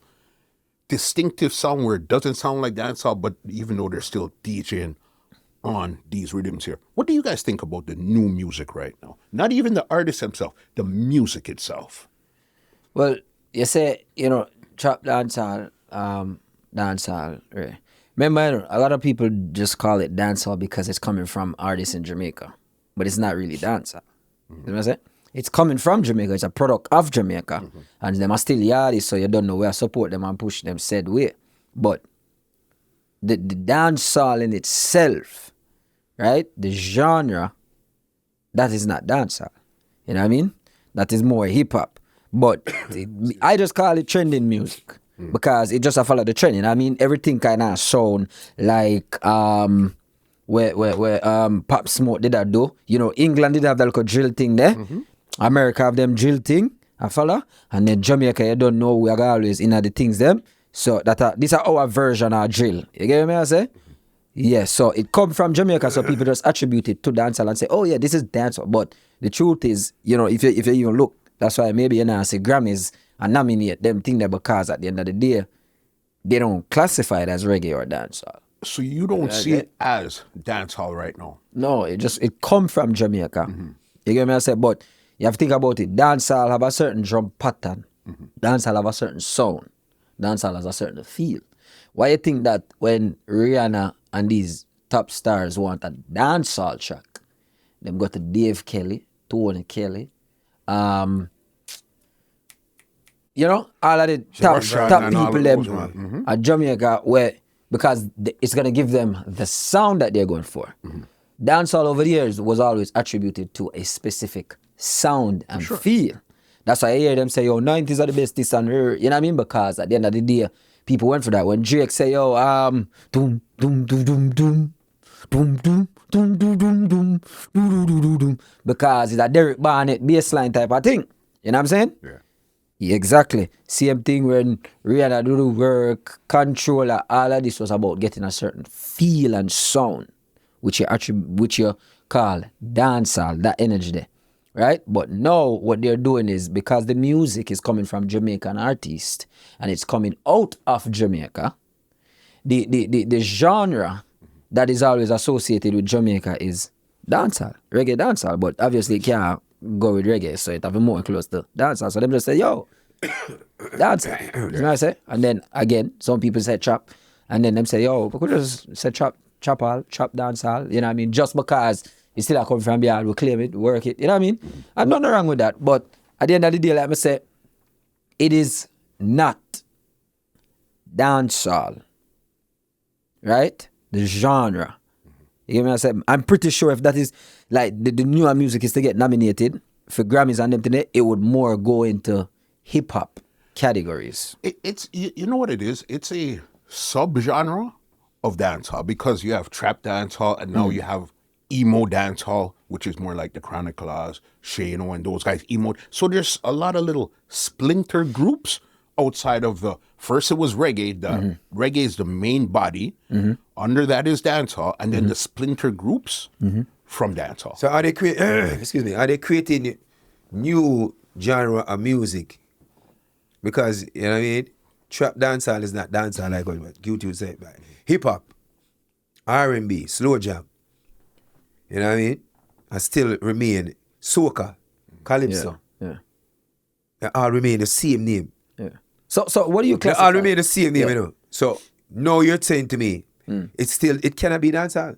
distinctive sound where it doesn't sound like dancehall, but even though they're still DJing on these rhythms here. What do you guys think about the new music right now? Not even the artist himself, the music itself. Well, you say, you know, trap dancehall, right? Remember, a lot of people just call it dancehall because it's coming from artists in Jamaica, but it's not really dancehall. You know what I'm saying? It's coming from Jamaica. It's a product of Jamaica, and them are still yardies, so you don't know where I support them and push them said way. But the dancehall in itself, right? The genre, that is not dancehall. You know what I mean? That is more hip hop. But I just call it trending music. Because it just follow the trend. You know what I mean? Everything kind of sound like where Pop Smoke did that do. You know, England did have that little drill thing there. America have them drill thing, I follow. And then Jamaica, you don't know, we are always in the things them. So these are our version of drill. You get me I say? Yes, so it come from Jamaica, so people just attribute it to dancehall and say, oh yeah, this is dancehall. But the truth is, you know, if you even look, that's why maybe, you know, I say Grammys and nominate them thing there, because at the end of the day, they don't classify it as reggae or dancehall. So you don't see it as dancehall right now? No, it come from Jamaica. You get me I say? But you have to think about it. Dancehall have a certain drum pattern. Dancehall have a certain sound. Dancehall has a certain feel. Why you think that when Rihanna and these top stars want a dancehall track, them go to Dave Kelly, Tony Kelly, you know, all of the top people them at Jamaica, where because it's gonna give them the sound that they're going for. Dancehall over the years was always attributed to a specific sound and feel. That's why I hear them say, yo, 90s are the best, this and her. You know what I mean? Because at the end of the day, people went for that. When Drake say, yo, doom, doom, doom, doom, doom, doom, doom, doom, doom, doom, doom, doom, doom, doom, because it's a Derek Barnett bassline type of thing. You know what I'm saying? Yeah, exactly. Same thing when Rihanna do the work, Controller, all of this was about getting a certain feel and sound, which you call dancehall, that energy there. Right? But now what they're doing is, because the music is coming from Jamaican artists and it's coming out of Jamaica, the genre that is always associated with Jamaica is dancehall, reggae dancehall, but obviously it can't go with reggae, so it have more close to dancehall. So them just say, yo, dancehall. You know what I say? And then again, some people say trap, and then them say, yo, we could just say trap dancehall, you know what I mean? Just because it still come from beyond, we claim it, work it, you know what I mean? And nothing wrong with that. But at the end of the day, like I say, it is not dancehall, right? The genre. You get me? I say, I'm pretty sure if that is like the newer music is to get nominated for Grammys and them today, it would more go into hip hop categories. It's you know what it is? It's a subgenre of dancehall, because you have trap dancehall and now you have emo dancehall, which is more like the Chroniclers, Shano, and those guys, emo. So there's a lot of little splinter groups outside of the, first it was reggae, the reggae is the main body, under that is dancehall, and then the splinter groups from dancehall. So are they are they creating new genre of music? Because, you know what I mean, trap dancehall is not dancehall like what YouTube said. Hip hop, R&B, slow jam, you know what I mean, and still remain soca, calypso. Yeah. They all remain the same name. Yeah. So what do you They classify? all remain the same name, you know. So now you're saying to me, it cannot be dancehall.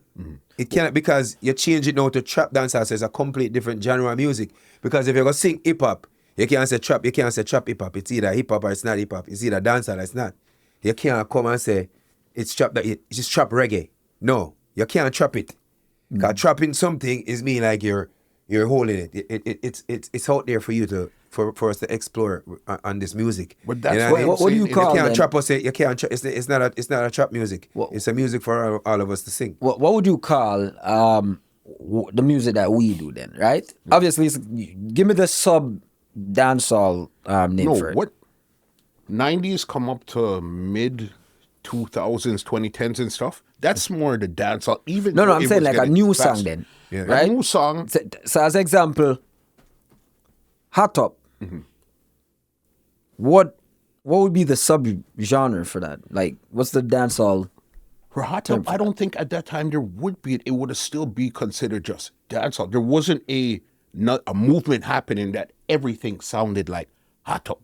It cannot, because you change it now to trap dancehall, so it's a complete different genre of music. Because if you're gonna sing hip hop, you can't say trap hip hop. It's either hip hop or it's not hip hop. It's either dancehall or it's not. You can't come and say it's trap reggae. No, you can't trap it. Because trapping something is mean like you're holding it. It's out there for you to for us to explore on this music. But that's you know what I'm what do you saying. call you can't then? trap us. You can't. It's not a trap music. It's a music for all of us to sing. What would you call the music that we do then, right? Obviously, give me the sub dancehall name No, for it. what 90s come up to mid 2000s, 2010s and stuff. That's more the dancehall. Even No, though I'm it saying was like a getting new fast. song then, Yeah. right? A new song. So as example, Hot Top. What would be the sub genre for that? Like, what's the dancehall? For Hot Tub, I don't think at that time there would be. It would have still be considered just dancehall. There wasn't a movement happening that everything sounded like Hot Tub.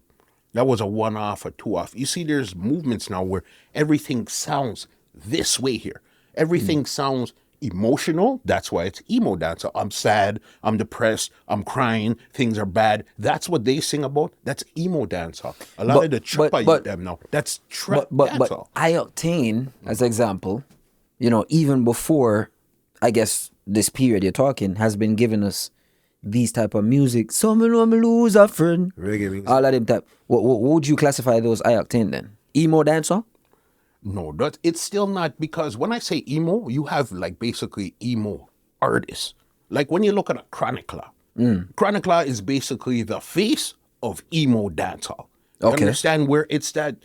That was a one-off or two-off. You see, there's movements now where everything sounds this way here. Everything sounds emotional. That's why it's emo dancehall. I'm sad. I'm depressed. I'm crying. Things are bad. That's what they sing about. That's emo dancehall. A lot of the trap I use them now. That's trap But dancehall. Ioctane, as example, even before, I guess, this period you're talking, has been giving us these type of music. So me know me lose a friend. Reggae music. All of them type. What would you classify those Ioctane then? Emo dancehall? No, it's still not, because when I say emo, you have like basically emo artists. Like when you look at a Chronicler, Chronicler is basically the face of emo dancehall. You Okay. understand where it's that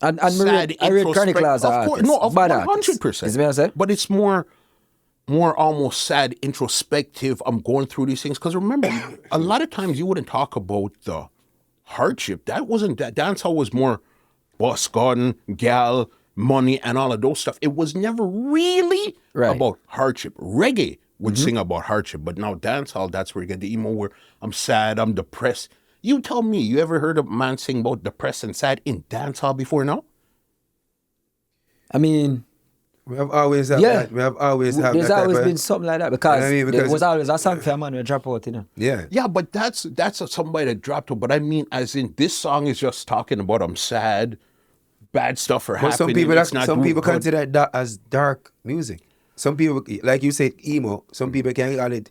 And sad I read Chroniclers Of are course, artists, no, of bad artists. 100%. Is what I said? But it's more almost sad, introspective. I'm going through these things because remember, a lot of times you wouldn't talk about the hardship. That wasn't that. Dancehall was more bus garden, gal, money, and all of those stuff. It was never really Right. about hardship. Reggae would sing about hardship, but now dancehall, that's where you get the emo where I'm sad, I'm depressed. You tell me, you ever heard a man sing about depressed and sad in dancehall before now? I mean, We have always had Yeah. that. We have always had there's that type always of- been something like that because, You know what I mean? there Because- was always a song for a man who drop out, Yeah. Yeah, but that's somebody that dropped it. But I mean, as in this song is just talking about I'm sad, bad stuff are But happening. some people consider that as dark music. Some people, like you said, emo. Some people can call it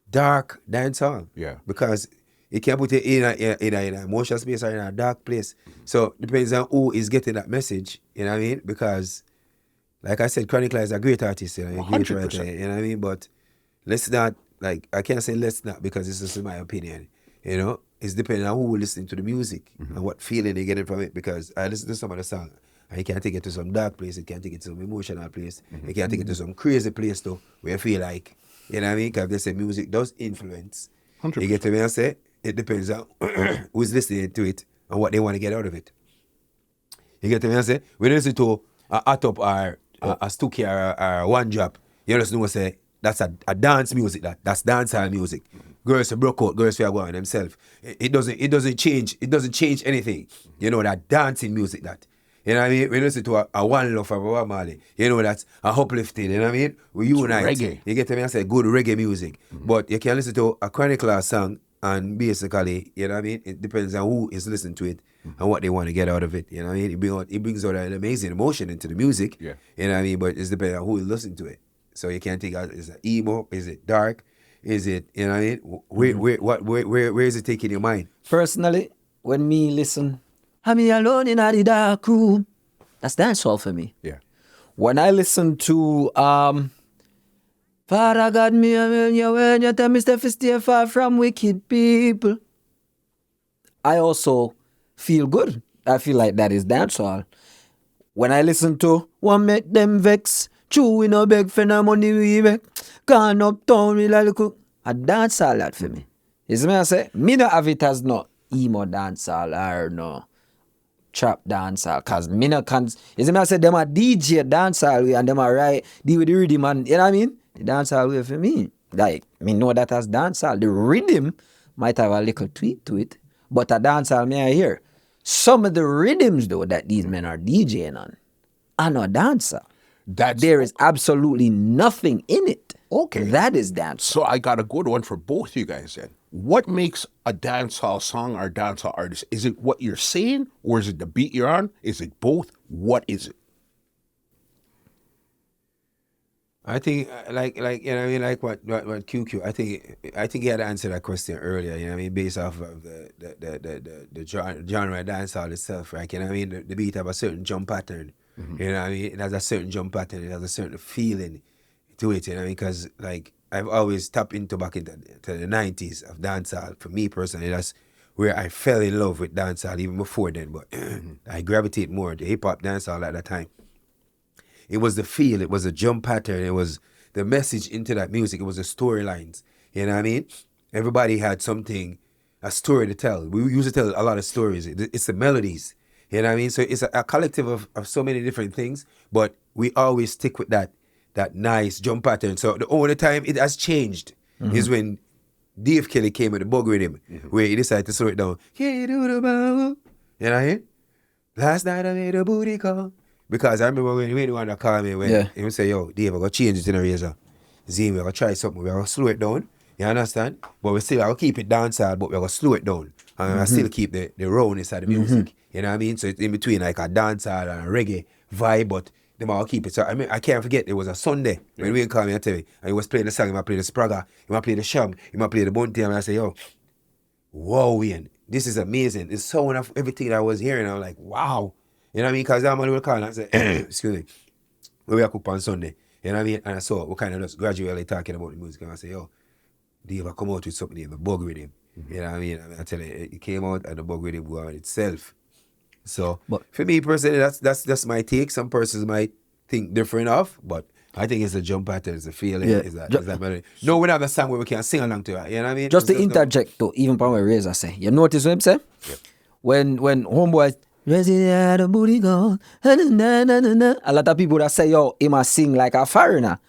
dark dancehall. Yeah. Because it can put you in a emotional space or in a dark place. So depends on who is getting that message. You know what I mean? Because, like I said, Chronicler is a great artist. You know, a great 100%. writer, you know what I mean? But let's not, like, I can't say let's not because this is my opinion. You know, it's depending on who listening to the music and what feeling they getting from it. Because I listen to some of the song and you can take it to some dark place, it can take it to some emotional place, you can take it to some crazy place though, where you feel like, you know what I mean? Because they say music does influence. 100%. You get to me and say, it depends on who's listening to it and what they want to get out of it. You get to me and say, when you listen to a Hot Up or a Stooky or One Drop, you just know say, that's a dance music, that's dancehall music. Girls who broke out, girls who are going themselves. It doesn't change anything. You know, that dancing music that. You know what I mean? When you listen to a One Love from Bob Marley, you know that's a uplifting, you know what I mean? We unite. reggae. You get to me and say good reggae music. But you can listen to a Chronicler song and basically, you know what I mean? It depends on who is listening to it and what they want to get out of it. You know what I mean? It brings out an amazing emotion into the music. Yeah. You know what I mean? But it's depending on who is listening to it. So you can't think, is it emo? Is it dark? Is it, you know what I mean? Where is it taking your mind? Personally, when me listen, I'm me alone in the dark room. That's dancehall for me. Yeah. When I listen to Father God, me when you tell me to stay far from wicked people. I also feel good. I feel like that is dancehall. When I listen to One Make Them Vex, True we no beg for no money we beg, gone uptown we like a dancehall that for me. You see me I say? Me no have it as no emo dancehall or no trap dancehall, cause me no can. You see me I say them a DJ dancehall way and them a right deal with the rhythm and you know what I mean? The dancehall way for me. Like me know that as dancehall. The rhythm might have a little tweak to it, but a dancehall me I hear. Some of the rhythms though that these men are DJing on are not dancehall. There is absolutely nothing in it. Okay. That is dancehall. So I got a good one for both you guys then. What makes a dancehall song or dancehall artist? Is it what you're saying or is it the beat you're on? Is it both? What is it? I think like you know what I mean, like what QQ. I think he had answered that question earlier. You know what I mean, based off of the genre of dancehall itself, right? You know what I mean, the beat have a certain jump pattern. You know what I mean, it has a certain jump pattern. It has a certain feeling to it. You know what I mean, because like I've always tapped back into the 90s of dancehall. For me personally, that's where I fell in love with dancehall even before then. But I gravitate more to hip hop dancehall at that time. It was the feel, it was a jump pattern, it was the message into that music, it was the storylines. You know what I mean? Everybody had something, a story to tell. We used to tell a lot of stories. It's the melodies. You know what I mean? So it's a collective of so many different things, but we always stick with that nice jump pattern. So the only time it has changed is when Dave Kelly came with the bug rhythm, where he decided to slow it down. You know what I mean? Last night I made a booty call. Because I remember when he wanted to call me, when he would say, yo, Dave, I'm going to change it in a razor. Zine, we're going to try something. We're going to slow it down. You understand? But we're going to keep it dancehall, but we're going to slow it down. And we're going to still keep the rawness of the music. You know what I mean? So it's in between like a dancehall and a reggae vibe, but they might keep it. So I mean, I can't forget, it was a Sunday when we called me and tell me, and he was playing the song, he might play the Spraga, he might play the Sham, he might play the Bunty, and I say, yo, whoa, Ian, this is amazing. It's so enough, everything that I was hearing, I'm like, wow. You know what I mean? Because that man will call and I say, excuse me, we were cook on Sunday. You know what I mean? And I saw we kind of just gradually talking about the music. And I say, yo, Dave, I come out with something in the bug with him. You know what I mean? I tell you, it came out and the bug with him on itself. So, but for me personally, that's my take. Some persons might think different of, but I think it's a jump pattern, it's a feeling, is that melody. No, we have a song where we can sing along to it. You know what I mean? Just to interject though, even from where Razor say, you notice what I'm saying? Yep. When homeboys, Resident a booty gone. A lot of people that say, yo, he must sing like a foreigner.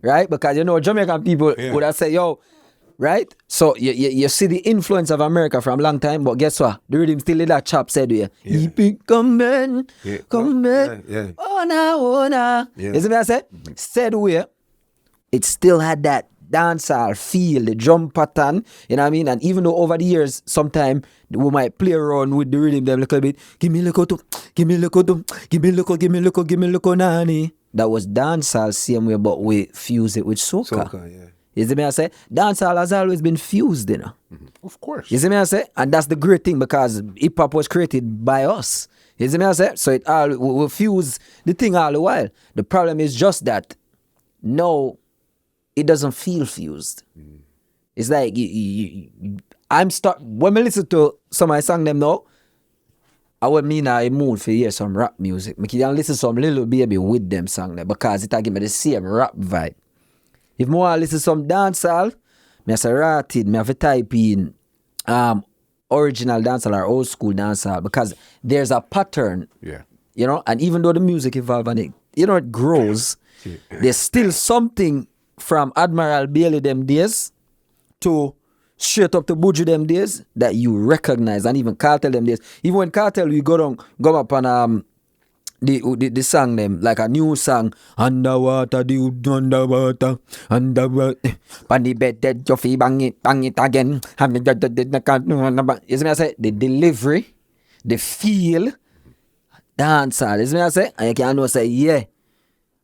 Right? Because you know, Jamaican people would have say, yo, right? So you see the influence of America from a long time, but guess what? The rhythm still in that chop said we keep it coming. Oh nah. You see what I said? Said we it still had that dancehall feel, the drum pattern, you know what I mean? And even though over the years, sometimes we might play around with the rhythm them a little bit. Give me a little, give me a little, give me a little, give me a little, give me a little, nani. That was dancehall same way, but we fuse it with soca. You see me I say? Dancehall has always been fused, you know. Of course. You see me I say? And that's the great thing because hip hop was created by us. You see me I say? So it all we fuse the thing all the while. The problem is just that no. It doesn't feel fused. It's like I'm stuck. When I listen to some of my song them now, I would mean I mood for hear some rap music. I can listen to some Little Baby with them song there because it give me the same rap vibe. If more I listen to some dancehall, I say rated, I have to type in original dancehall or old school dancehall because there's a pattern. Yeah. You know, and even though the music evolves and it grows, there's still something from Admiral Bailey them days to straight up to Buju them days that you recognize, and even Cartel them days. Even when Cartel we go up on the song them like a new song, underwater, underwater, on the bed dead your feet bang it again. You see me I say the delivery, the feel, dancehall. You see me I say, and you can know say yeah,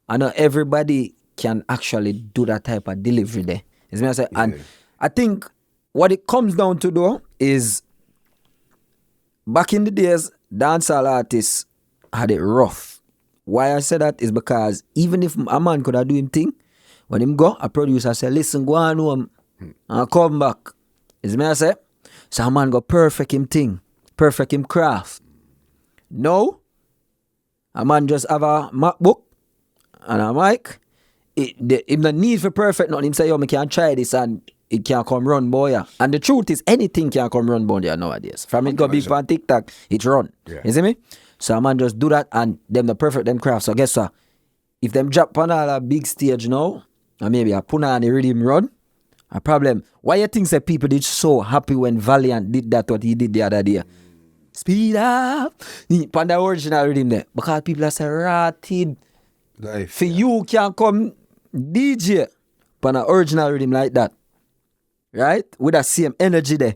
I know everybody can actually do that type of delivery there. You see me I say, and I think what it comes down to though is back in the days, dancehall artists had it rough. Why I say that is because even if a man could have do him thing, When him go, a producer say, listen, go on home and come back. Is me I say? So a man go perfect him thing, perfect him craft. No, a man just have a MacBook and a mic. Him no need for perfect nothing. Him say, yo, me can try this and it can come run, boy. Yeah. And the truth is, anything can come run, boy, yeah, nowadays. From it go big on TikTok, it run. Yeah. You see me? So a man just do that and them the perfect them craft. So guess what? If them drop on all a big stage now, and maybe I put on the rhythm run, a problem. Why you think that people did so happy when Valiant did that what he did the other day? Speed up. On the original rhythm there. Because people are say rotted. Life. For you can come DJ on an original rhythm like that. Right? With that same energy there.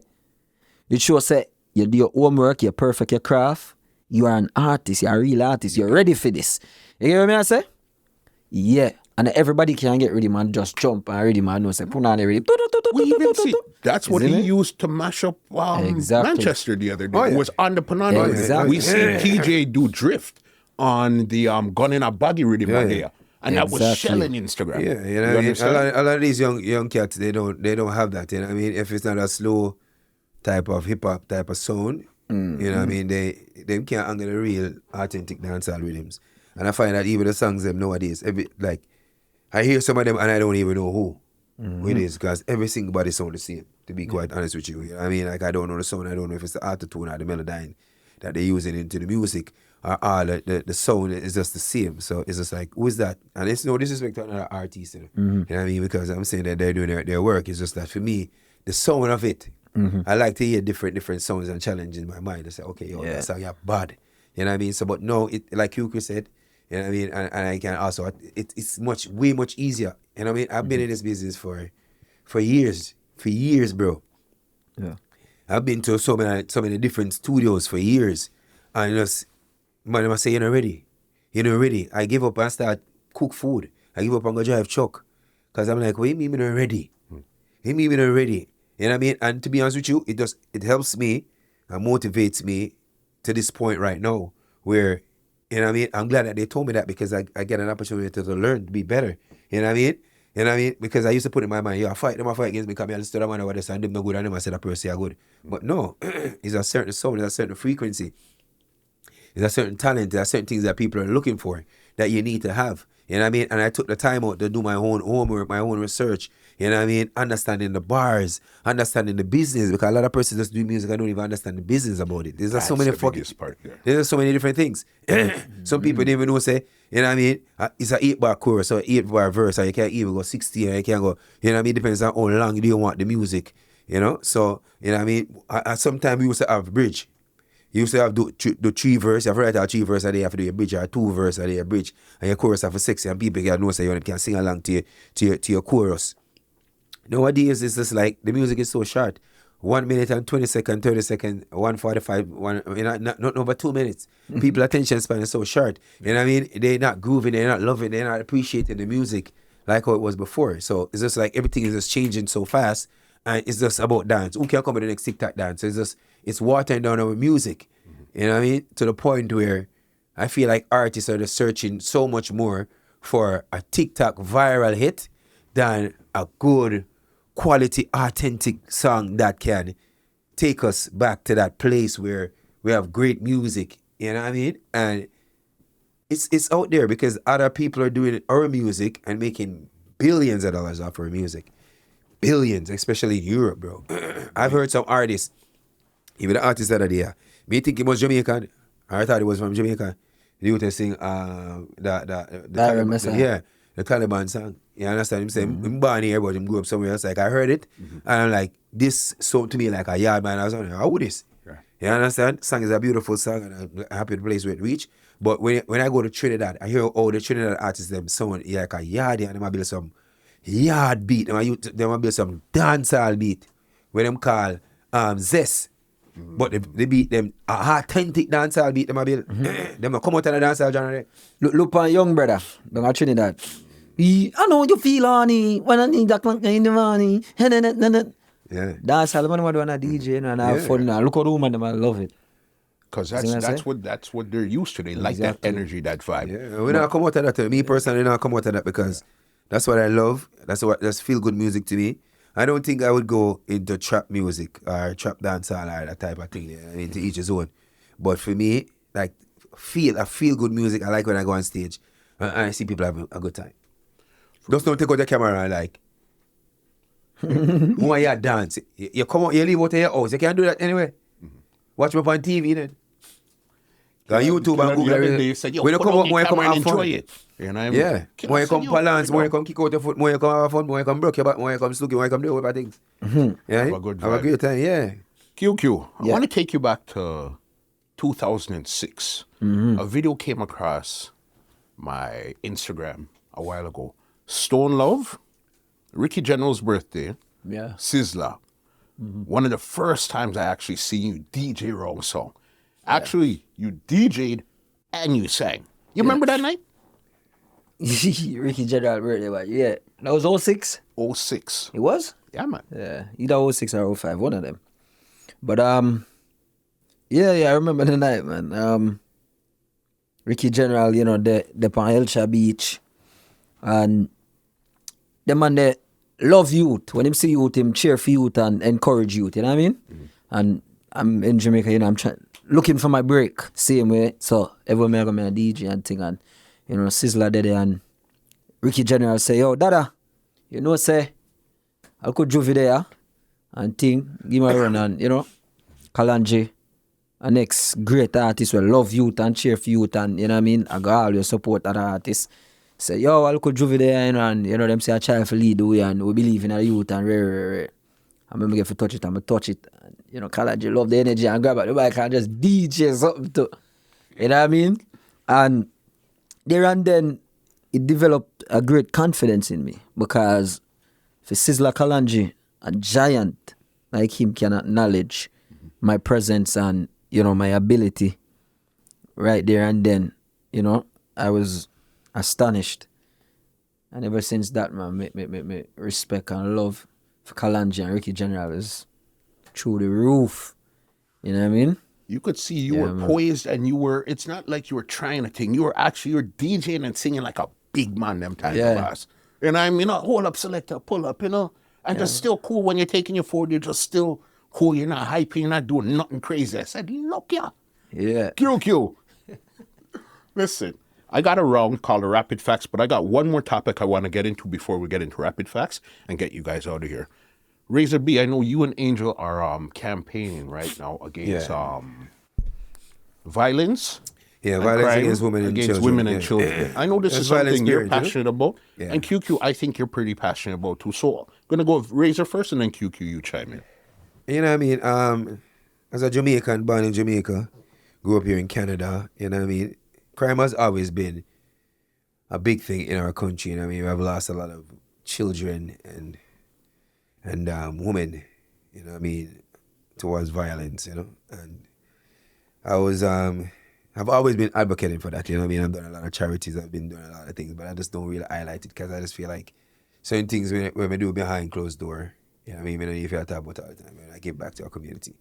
It shows say you do your homework, you're perfect your craft. You are an artist, you're a real artist, you're ready for this. You hear what I say? Yeah. And everybody can get ready, man. Just jump and ready, man. No, say, put on the ready. We even see that's what Isn't he it? used to mash up Exactly. Manchester the other day. Oh, yeah. It was on the Panano. Exactly. We see TJ do drift on the gun in a buggy rhythm Yeah, here. yeah. And that was Exactly. shelling Instagram. Yeah, you know, You understand? a lot of these young cats, they don't have that. You know what I mean? If it's not a slow type of hip hop type of sound, you know what I mean? They can't handle the real authentic dancehall rhythms. And I find that even the songs them nowadays, like I hear some of them and I don't even know who it is, because every single body sound the same. To be quite honest with you, you know what I mean? Like I don't know the sound. I don't know if it's the autotune or the melodyne that they're using into the music. The sound is just the same. So it's just like, who is that? And it's no disrespect to another artist, you know what I mean? Because I'm saying that they're doing their work. It's just that for me, the sound of it, I like to hear different sounds and challenge in my mind. I say, okay, yo, that song, yeah, bad. You know what I mean? So, but no, it like you said, you know what I mean? And I can also, it's way much easier. You know what I mean? I've been in this business for years, bro. Yeah. I've been to so many different studios for years. And just, man, I say, you're not ready. I give up and start cook food. I give up and go drive truck. Because I'm like, what do you mean you're not ready? You mean you're not ready? You know what I mean? And to be honest with you, it helps me and motivates me to this point right now where, you know what I mean? I'm glad that they told me that, because I get an opportunity to learn, to be better. You know what I mean? You know what I mean? Because I used to put in my mind, I fight against me, because I understood man over this and them no good, and them I said that person are good. But no, it's a certain sound, it's a certain frequency. There's a certain talent, there are certain things that people are looking for that you need to have. You know what I mean? And I took the time out to do my own homework, my own research. You know what I mean? Understanding the bars, understanding the business, because a lot of persons just do music and don't even understand the business about it. There's just so many the biggest part there. There's so many different things. Some people don't even know, say, you know what I mean? It's an 8-bar chorus or 8-bar verse, and you can't even go 16, and you can't go, you know what I mean? Depends on how long do you want the music, you know? So, you know what I mean? Sometimes we used to have bridge. You used to have the 3 verse, you have to write a 3 verse a day, you have to do a bridge, or 2 verse a day, a bridge, and your chorus have a 6, and people can know, say, you can sing along to your chorus. Nowadays, it's just like, the music is so short. 1 minute and 20 seconds, 30 seconds, 1:45, not over 2 minutes. People attention span is so short. You know what I mean? They're not grooving, they're not loving, they're not appreciating the music like how it was before. So it's just like everything is just changing so fast, and it's just about dance. Who can come with the next TikTok dance? It's watering down our music. You know what I mean? To the point where I feel like artists are just searching so much more for a TikTok viral hit than a good quality, authentic song that can take us back to that place where we have great music. You know what I mean? And it's out there because other people are doing our music and making billions of dollars off our music. Billions, especially in Europe, bro. I've heard some artists, even the artist that are there, me think it was Jamaican. I thought it was from Jamaica. They used to sing the Taliban song. You understand? Him saying, I'm born here, but I'm grew up somewhere else. Like, I heard it, and I'm like, this sounded to me like a yard man. I was like, how would this? Right. You understand? Song is a beautiful song, and I'm happy the place where it reach. But when I go to Trinidad, I hear all the Trinidad artists, them sound like a yard, and they might build some yard beat. They might build some dancehall beat, where them call Zest. But they beat them a authentic dancehall beat. Them a build. Them a come out of the dancehall genre. Look on young brother, down at Trinidad. I know you feel honey when I need that clock in the morning. Yeah. That's how man want to DJ and have fun. Now. Look how the woman them I love it. Because See what I that's what they're used to. They like that Exactly. energy, that vibe. Yeah, we not come out of that. Me personally, not come out of that because That's what I love. That's feel good music to me. I don't think I would go into trap music or trap dancehall or that type of thing. Yeah. I mean, to each his own. But for me, like I feel good music. I like when I go on stage and I see people having a good time. Just don't take out the camera and like, why you dance? You come out, you leave out of your house. You can't do that anyway. Watch me up on TV then. Go on YouTube and Google everything. When you come out, more you come and have fun. Enjoy it. You know what I mean? Yeah. More you come balance, more you come kick out your foot, more you come have fun, more you come broke your back, more you come slug, more you come do all things. Yeah. Have a good Have a vibe. great time, yeah. QQ, I want to take you back to 2006. A video came across my Instagram a while ago. Stone Love, Ricky General's birthday, Yeah. Sizzla. One of the first times I actually seen you DJ wrong song. Actually, you DJ'd and you sang. You remember that night? Ricky General birthday, but yeah. That was 06? 06. It was? Yeah, man. Yeah. Either 06 or 05, one of them. But yeah, I remember the night, man. Ricky General, you know, the on Elcha Beach. And the man they love youth. When him see youth, him cheer for youth and encourage youth, you know what I mean? And I'm in Jamaica, you know, I'm looking for my break, same way. So every me I go me a DJ and thing, and you know, Sizzla there and Ricky General say, yo, Dada, you know, say, I could Juvie there and thing, give me a run and, you know, Kalonji, a next great artist will love youth and cheer for youth and, you know what I mean? I go always support that artist. Say, yo, I could Juvie there, you know, and, you know, them say a child for lead the way and we believe in our youth and rare. I remember get to touch it and I touch it. And, you know, Kalonji love the energy and grab at the bike and just DJ something too. You know what I mean? And there and then it developed a great confidence in me because for Sizzla Kalonji, a giant like him can acknowledge my presence and, you know, my ability right there and then, you know, I was astonished. And ever since that, man, me respect and love for Kalonji and Ricky General is through the roof. You know what I mean? You could see you were poised and you were, it's not like you were trying a thing. You were DJing and singing like a big man them time of us. And I'm, you know, hold up, selector, pull up, you know. And just still cool when you're taking your forward, you're just still cool. You're not hyping, you're not doing nothing crazy. I said, look ya. Yeah. QQ. Listen, I got a round called the Rapid Facts, but I got one more topic I want to get into before we get into Rapid Facts and get you guys out of here. Razor B, I know you and Angel are campaigning right now against violence. Yeah, violence crime against women and children. Women and children. I know this That's is something violence you're period, you know? passionate about. Yeah. And QQ, I think you're pretty passionate about too. So I'm going to go with Razor first and then QQ, you chime in. You know what I mean? As a Jamaican, born in Jamaica, grew up here in Canada, you know what I mean? Crime has always been a big thing in our country. You know what I mean? We have lost a lot of children and women, you know what I mean, towards violence, you know? And I was, I've always been advocating for that, you know what I mean? I've done a lot of charities, I've been doing a lot of things, but I just don't really highlight it because I just feel like certain things when we do behind closed door, you know what I mean? I don't know if you talk about it all the time, and I give back to our community.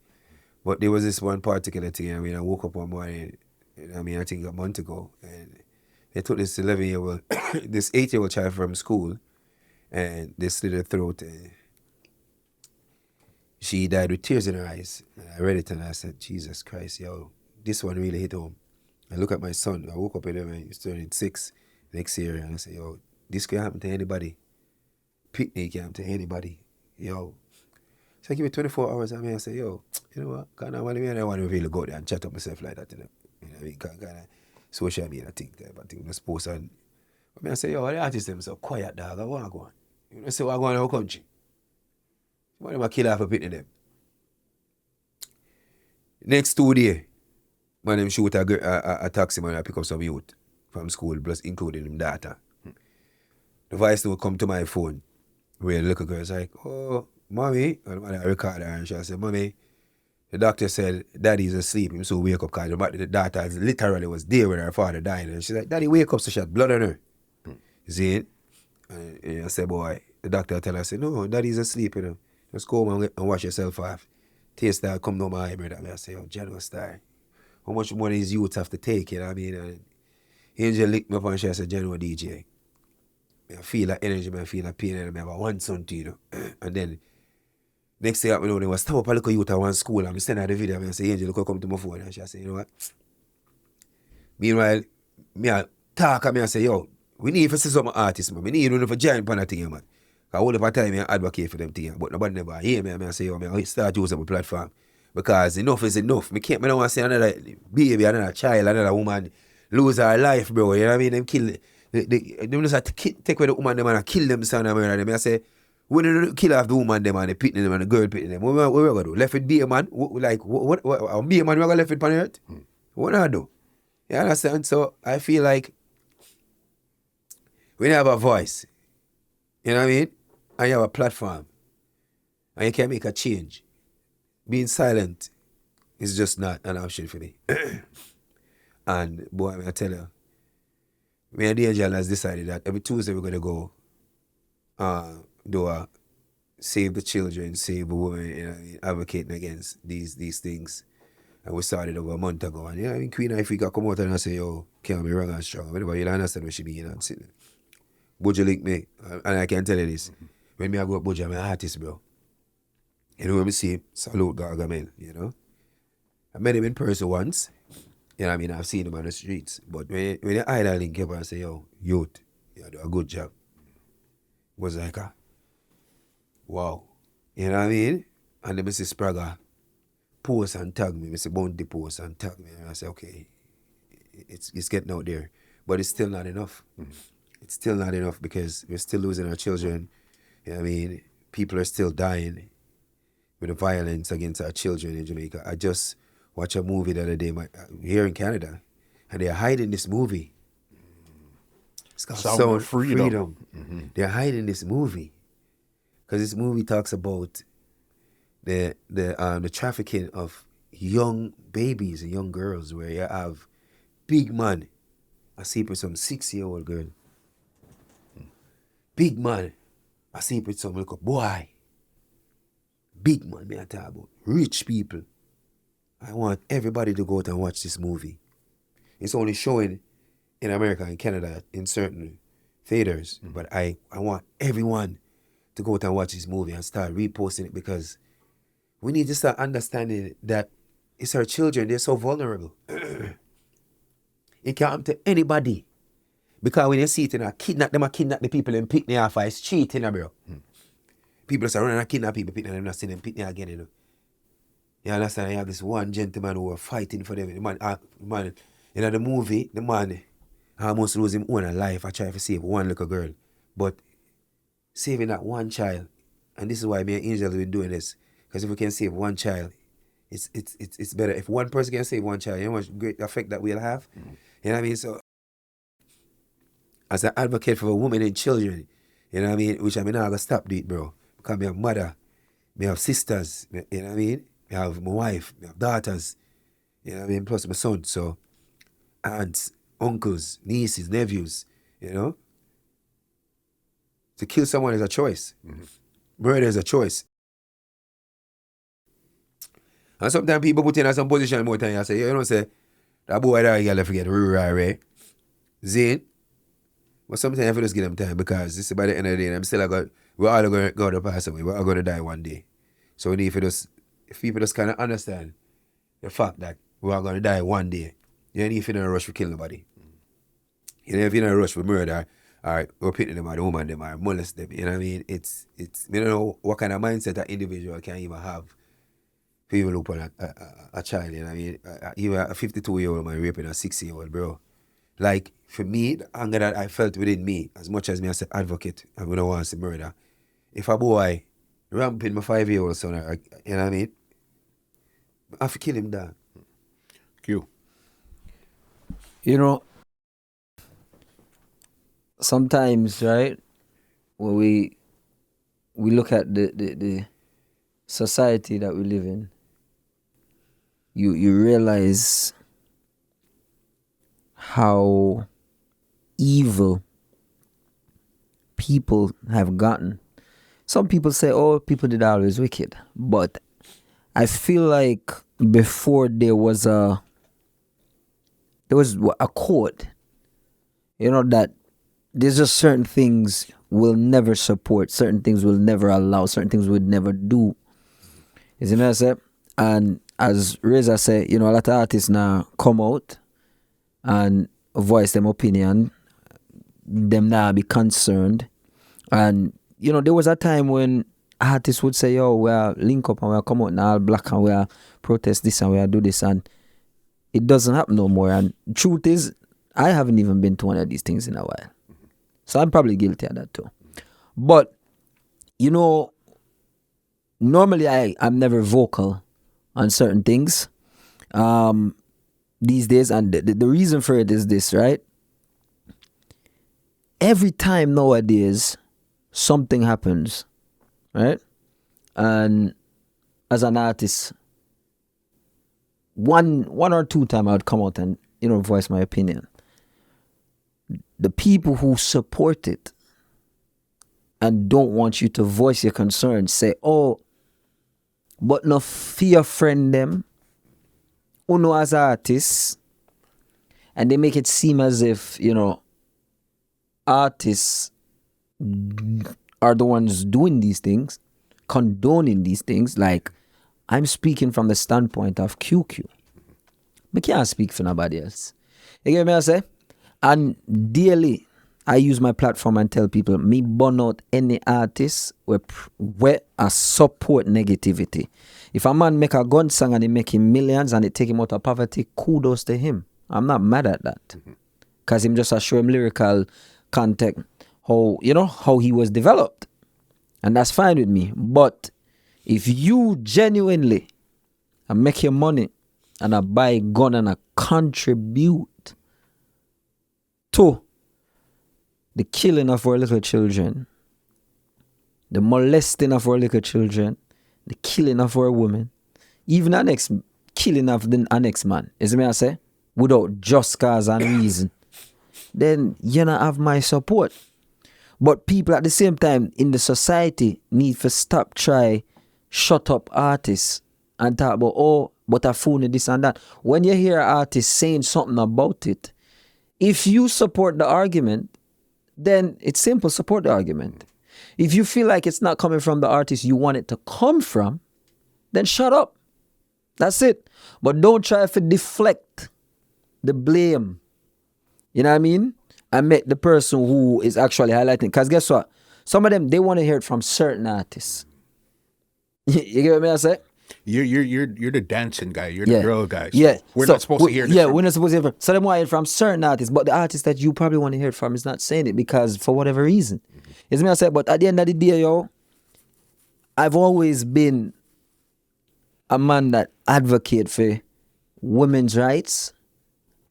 But there was this one particular thing, I mean, I woke up one morning, you know what I mean, I think a month ago, and they took this 11-year-old, this 8-year-old child from school, and they slit her throat, and she died with tears in her eyes. And I read it and I said, Jesus Christ, yo, this one really hit home. I look at my son, I woke up with him and he's turning 6 next year, and I said, yo, this can happen to anybody. Picnic can happen to anybody. Yo. So I give me 24 hours, I mean, I say, yo, you know what? I don't want to really go there and chat up myself like that, you know. You know what I mean? Kind of social media thing there, but I think just post on. I mean, I say, yo, the artists them so quiet, dog. I want to go on. You know, say, what I go on in our country. Why am I kill half a picnic them? Next 2 days, when them shoot a taxi man, I pick up some youth from school, plus including them data. The voice note come to my phone, where the little girl's like, oh, mommy, and I record her, and she said, mommy, the doctor said daddy's asleep, him so wake up, because the daughter literally was there when her father died, and she's like, daddy, wake up, so she had blood on her. You see it? And I said, boy, the doctor tell her, I said, no, daddy's asleep, you know. Just go home and wash yourself off. Taste that, come down my eye, brother. I say, oh, General Star, how much money these youths have to take, you know what I mean? And Angel licked me up and she said, General DJ, I feel that energy, I feel that pain, and I have one son to, you know. And then next thing I know, they was stop up a little youth at one school, and I send her the video, and I say, Angel, look, come to my phone. And she say, you know what? Meanwhile, me I talk, and I say, yo, we need to see some artists, man. We need to for giant pan thing, man. Because all of the time, I advocate for them thing, but nobody never hear me. I say, yo, man, I start using my platform. Because enough is enough. I don't want to see another baby, another child, another woman lose her life, bro. You know what I mean? Them kill, them just have to take away the woman, them and kill them, son, and murder them. I say, when they kill off the woman, them and the pitting them and the girl pitting them, what we going to do? Left it be a man? Like, what be a man, we going to left it on the earth? What do I do? You understand? So I feel like when you have a voice, you know what I mean? And you have a platform, and you can make a change, being silent is just not an option for me. And boy, I tell you, me and the Angel has decided that every Tuesday we're going to go do a save the children, save the women, you know, advocating against these things. And we started over a month ago. And you know, I mean, Queen Ifrika come out and say, yo, can't be wrong and strong. Whatever, you understand what she mean. And sitting. Buju link me, and I can tell you this. When me I go up Buju, I'm an artist, bro. You know when me see him, salute Gargamel, you know. I met him in person once. You know what I mean? I've seen him on the streets. But when the idol link up and say, yo, youth, you do a good job. It was like a, wow. You know what I mean? And then I see Sprague post and tag me. I see Bounty post and tag me. And I say, okay, it's getting out there. But it's still not enough. It's still not enough because we're still losing our children. You know what I mean? People are still dying with the violence against our children in Jamaica. I just watched a movie the other day here in Canada, and they're hiding this movie. It's called Sound of Freedom. Mm-hmm. They're hiding this movie because this movie talks about the trafficking of young babies and young girls, where you have big man. I see with some 6-year-old girl. Big man. I see with some little boy. Big man, me I talk about. Rich people. I want everybody to go out and watch this movie. It's only showing in America and Canada in certain theaters, but I want everyone to go out and watch this movie and start reposting it, because we need to start understanding that it's our children, they're so vulnerable. It can't happen to anybody. Because when you see it, you know, kidnap the people and pick them off, it's cheating, bro. People just running and kidnap people, pick them, not see them, pick them again, you know. You understand? You have this one gentleman who was fighting for them. The man, you know, the movie, the man almost lose his own life. I try to save one little girl. But saving that one child, and this is why me and Angel have been doing this, because if we can save one child, it's better. If one person can save one child, you know how much great effect that we'll have? You know what I mean? So, as an advocate for women and children, you know what I mean? Which I mean, I'm going to stop doing it, bro. Because I have mother, I have sisters, you know what I mean? I have my wife, I have daughters, you know what I mean? Plus my son. So, aunts, uncles, nieces, nephews, you know? To kill someone is a choice. Murder is a choice. And sometimes people put in some position more time and say, you know, say, that boy there, you gotta forget, right? Zane. But sometimes I feel just give them time, because this is by the end of the day, we're all going to pass away. We're all going to die one day. So we need for if people just kind of understand the fact that we're all going to die one day, you don't need to rush to kill nobody. You know, if you're in a rush for murder, or we're pitting them or the woman them or molest them, you know what I mean? It's you don't know what kind of mindset that individual can even have to even look on a child, you know what I mean? Even a 52-year-old man raping a 6-year-old, bro. Like, for me, the anger that I felt within me, as much as me as an advocate, and we don't want to see murder, if a boy ramping my 5-year-old son, you know what I mean? I have to kill him down. Q. You know, sometimes, right, when we look at the society that we live in, you realize how evil people have gotten. Some people say, oh, people did always wicked. But I feel like before there was a quote, you know, that there's just certain things we'll never support, certain things we'll never allow, certain things we'd never do. You see what I say? And as Reza said, you know, a lot of artists now come out and voice them opinion, them now be concerned. And, you know, there was a time when artists would say, yo, we'll link up and we'll come out now all black and we'll protest this and we'll do this, and it doesn't happen no more. And truth is, I haven't even been to one of these things in a while. So I'm probably guilty of that too. But, you know, normally I'm never vocal on certain things these days. And the reason for it is this, right? Every time nowadays something happens, right? And as an artist, one or two times I would come out and, you know, voice my opinion. The people who support it and don't want you to voice your concerns say, oh, but no fear friend them, uno as artists, and they make it seem as if, you know, artists are the ones doing these things, condoning these things. Like, I'm speaking from the standpoint of QQ. I can't speak for nobody else. You get me I say? And daily, I use my platform and tell people, me burn out any artist where I support negativity. If a man make a gun song and he make him millions and it take him out of poverty, kudos to him. I'm not mad at that. Because him just show him lyrical content, how, you know, how he was developed. And that's fine with me. But if you genuinely make your money and I buy a gun and I contribute to the killing of our little children, the molesting of our little children, the killing of our women, even the next killing of the next man, is me I say, without just cause and reason, then you don't have my support. But people at the same time in the society need to stop try shut up artists and talk about, oh, but a fool this and that. When you hear artists saying something about it, if you support the argument, then it's simple, support the argument. If you feel like it's not coming from the artist you want it to come from, then shut up. That's it. But don't try to deflect the blame. You know what I mean? And make the person who is actually highlighting. Because guess what? Some of them, they want to hear it from certain artists. You get what I say? You're the dancing guy. You're the girl guy. So yeah. We're not supposed to hear this. Yeah, we're not supposed to hear it from. So they want to hear it from certain artists. But the artist that you probably want to hear it from is not saying it because for whatever reason. It's me I say, but at the end of the day, yo, I've always been a man that advocate for women's rights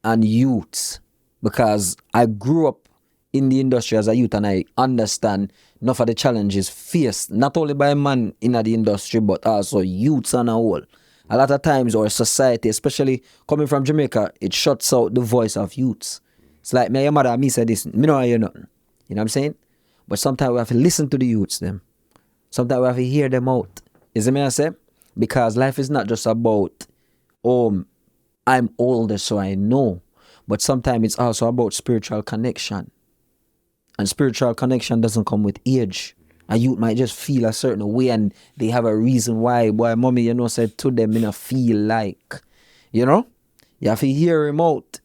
and youths. Because I grew up in the industry as a youth and I understand enough of the challenges faced not only by men in the industry but also youths on a whole. A lot of times our society, especially coming from Jamaica, it shuts out the voice of youths. It's like me and your mother and me say this, me don't hear nothing. You know what I'm saying? But sometimes we have to listen to the youths them. Sometimes we have to hear them out. Is it me I say? Because life is not just about, oh, I'm older so I know. But sometimes it's also about spiritual connection. And spiritual connection doesn't come with age. A youth might just feel a certain way and they have a reason why. Boy, mommy, you know, said to them, you know, feel like. You know? You have to hear him out.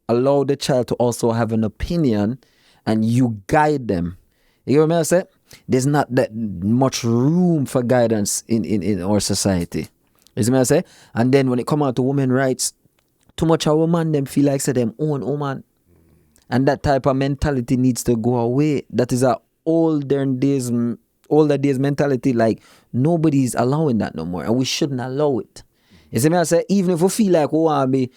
Allow the child to also have an opinion and you guide them. You know what I say? There's not that much room for guidance in our society. You see what I say? And then when it comes out to women's rights, too much of women them feel like say them own woman. And that type of mentality needs to go away. That is a older days mentality. Like nobody's allowing that no more. And we shouldn't allow it. You see me I say, even if we feel like we want to be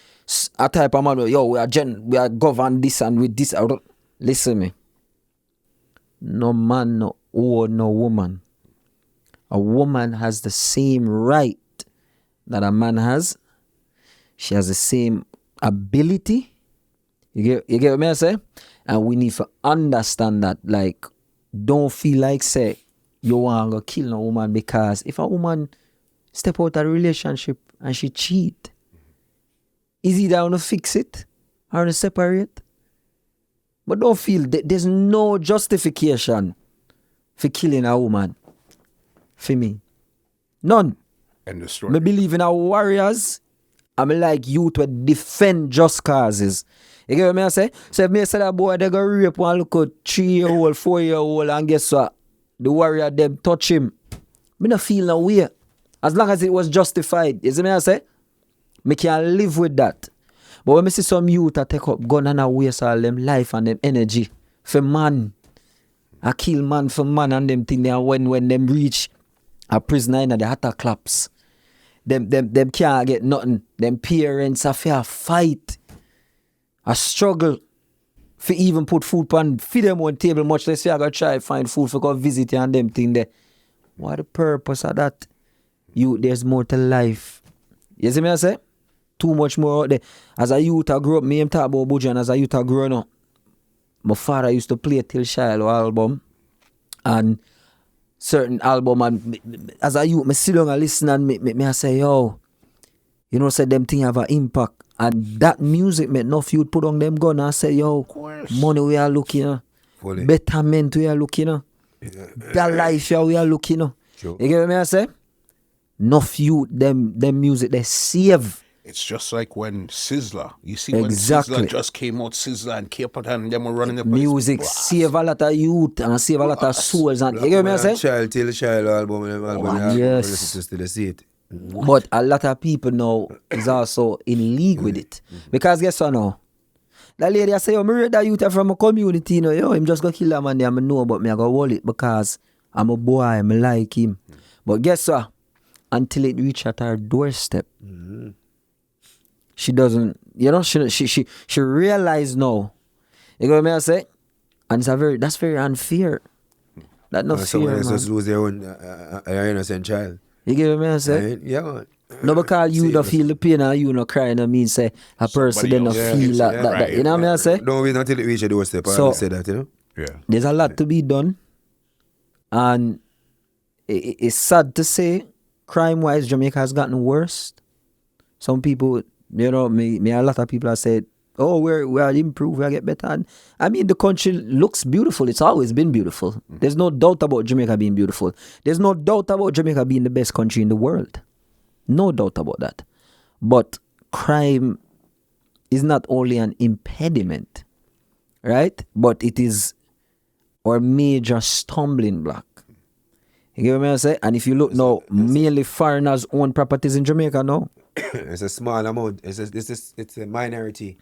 a type of man, yo, we are governed this and with this. Listen me. No man, no woman. A woman has the same right that a man has. She has the same ability. You get what I say? And we need to understand that, like, don't feel like, say, you want to kill no woman because if a woman step out of a relationship and she cheat, is he down to fix it or to separate? But don't feel there's no justification for killing a woman. For me. None. End of story. I believe in our warriors. I'm like youth to defend just causes. You get what I say? So if me say that boy they go rape one look at 3-year-old, 4-year-old and guess what? The warrior them touch him. Me not feel no way. As long as it was justified. You see me I say? Me can live with that. But when I see some youth that take up gun and a waste all them life and them energy for man. I kill man for man and them thing there when them reach a prisoner in the hatter claps. Them can't get nothing. Them parents have to fight. A struggle for even put food on feed them on table, much less you gotta try find food for go visit you and them thing there. What the purpose of that? There's more to life. You see me I say? Too much more out there. As a youth I grew up, me and talk about Buju, and as a youth I grew up, my father used to play Till Shiloh album and certain album, and as a youth, me sit down and listen and me I say, yo, you know, say them thing have an impact. And that music make enough youth put on them gun and say, yo, money we are looking at. Betterment we are looking at. That life we are looking at. Sure. You get what I say? Enough youth, them music, they save. It's just like when Sizzla, you see Exactly. when Sizzla just came out, Sizzla and Pamputta and them were running the place. Music save a lot of youth and save a lot of souls. And you get what I say? Child Till Shiloh album, yes. Still see it. But a lot of people now is also in league with it. Because guess what now? That lady I say, yo, me read that youth from a community, you know, yo, him just go kill that man there, I know, but me I go hold it because I'm a boy, I like him. But guess what? Until it reach at her doorstep, she doesn't, you know, she realize now. You know what I say? And it's that's very unfair. That's not fair, someone else man. just lose their own innocent child. You get what I say? Yeah, man. No, because you don't feel the pain and you not crying, I mean, say a person then not feel that. You know what I say? Don't wait until it reach the doorstep. So- I say that, you know? Yeah. There's a lot to be done. And it's sad to say, crime-wise, Jamaica has gotten worse. Some people, you know, me a lot of people have said, oh, we are improved, we are get better. And I mean, the country looks beautiful. It's always been beautiful. There's no doubt about Jamaica being beautiful. There's no doubt about Jamaica being the best country in the world. No doubt about that. But crime is not only an impediment, right? But it is our major stumbling block. You get what I say? And if you look now, mainly foreigners own properties in Jamaica now. It's a small amount. It's a minority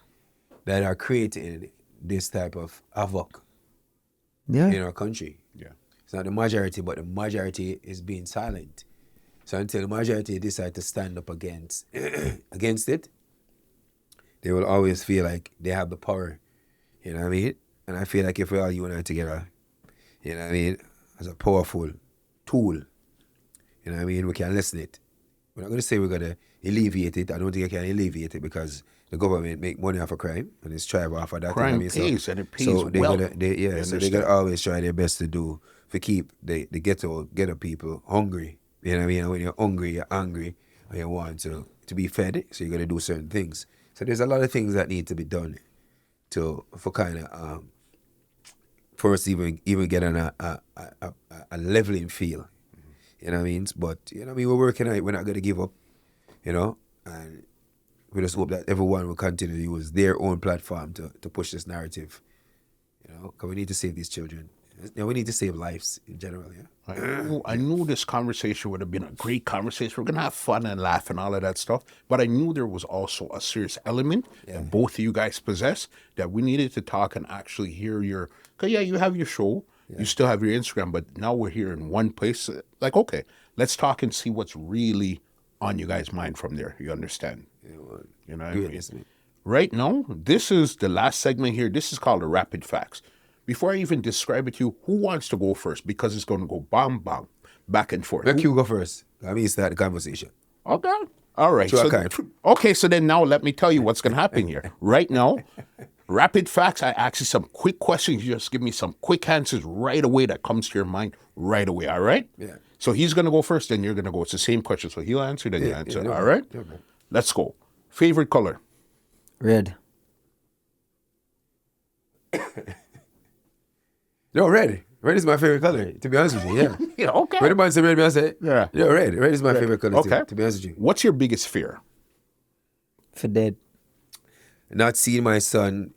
that are creating this type of havoc Yeah. in our country. Yeah. It's not the majority, but the majority is being silent. So until the majority decide to stand up against it, they will always feel like they have the power. You know what I mean? And I feel like if we all unite together, you know what I mean, as a powerful tool, you know what I mean, we can lessen it. We're not going to say we're going to alleviate it. I don't think I can alleviate it because the government make money off of crime and it's thrive off of that. Crime you know what I mean? pays and it pays so well. So they're going to always try their best to do, to keep the ghetto people hungry. You know what I mean? And when you're hungry, you're angry, and you want to be fed, so you're going to do certain things. So there's a lot of things that need to be done for kind of, for us even get on a leveling feel. You know what I mean? But, you know what I mean? We're working on it. We're not going to give up, you know? And we just hope that everyone will continue to use their own platform to push this narrative, you know? Because we need to save these children. You know, we need to save lives in general, yeah? I knew this conversation would have been a great conversation. We're going to have fun and laugh and all of that stuff. But I knew there was also a serious element that both of you guys possess that we needed to talk and actually hear your... Because, yeah, you have your show. Yeah. You still have your Instagram. But now we're here in one place. Like, okay, let's talk and see what's really on you guys' mind from there. You understand? Yeah, well, you know what I mean? Right now, this is the last segment here. This is called the Rapid Facts. Before I even describe it to you, who wants to go first? Because it's going to go bam, bam, back and forth. Let you go first. Let me start the conversation. Okay. All right. So then now let me tell you what's going to happen here. Right now, Rapid Facts, I ask you some quick questions. You just give me some quick answers right away that comes to your mind right away. All right? Yeah. So he's going to go first, then you're going to go. It's the same question. So he'll answer, then you answer. Yeah, all right? Yeah, Let's go. Favorite color? Red. No, red. Red is my favorite color, to be honest with you, yeah. Yeah, okay. When the man say red, I say, Yeah. yeah, red. Red is my favorite color, Okay. too, to be honest with you. What's your biggest fear? For dead. Not seeing my son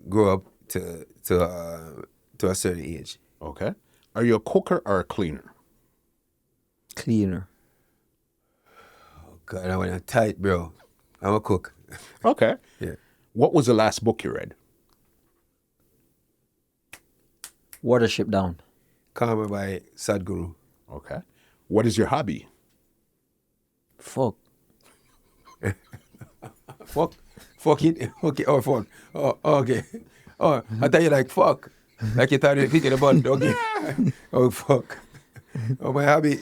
grow up to a certain age. Okay. Are you a cooker or a cleaner? Cleaner. Oh, God, I went tight, bro. I'm a cook. Okay. Yeah. What was the last book you read? Watership Down. Karma by Sadhguru. Okay. What is your hobby? Fuck. Fuck. Fuck it. Okay. Oh, fuck. Oh, okay. Oh, I thought you like fuck. Like you thought you were thinking about okay. Oh, fuck. Oh, my hobby.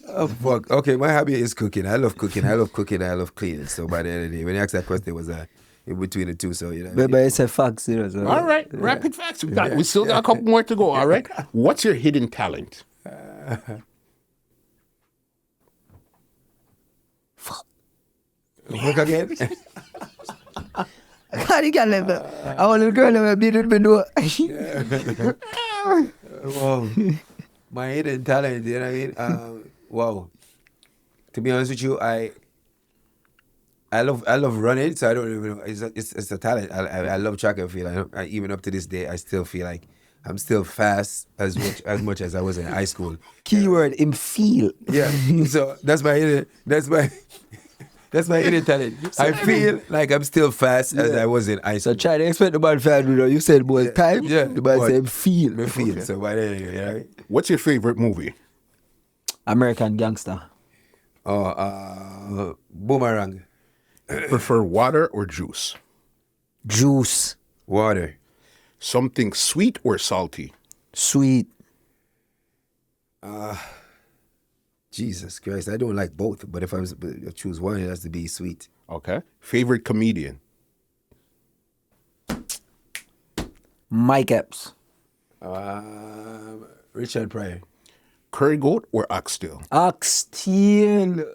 Oh, fuck. Okay, my hobby is cooking. I love cooking. I love cooking. I love cleaning. So by the end of the day, when you asked that question, it was in between the two. So, you know. But it's a facts, you know. So. All right. Rapid facts. We still got a couple more to go. All right. What's your hidden talent? Work again? I can't let me. I want a girl that beat it me do. Wow. My hidden talent, you know what I mean? Wow. To be honest with you, I love running, so I don't even know. It's a talent. I love track and field. Even up to this day, I still feel like I'm still fast as much as I was in high school. Keyword in feel. Yeah. So that's my hidden talent. I feel like I'm still fast as I was in high So school. try to expect the man fan, you know. You said boy time. Yeah. The man But- said feel. I feel. So by then, you know? What's your favorite movie? American Gangster. Boomerang. Prefer water or juice? Juice. Water. Something sweet or salty? Sweet. Jesus Christ, I don't like both, but if I was to choose one, it has to be sweet. Okay. Favorite comedian? Mike Epps. Richard Pryor. Curry goat or oxtail? Oxtail.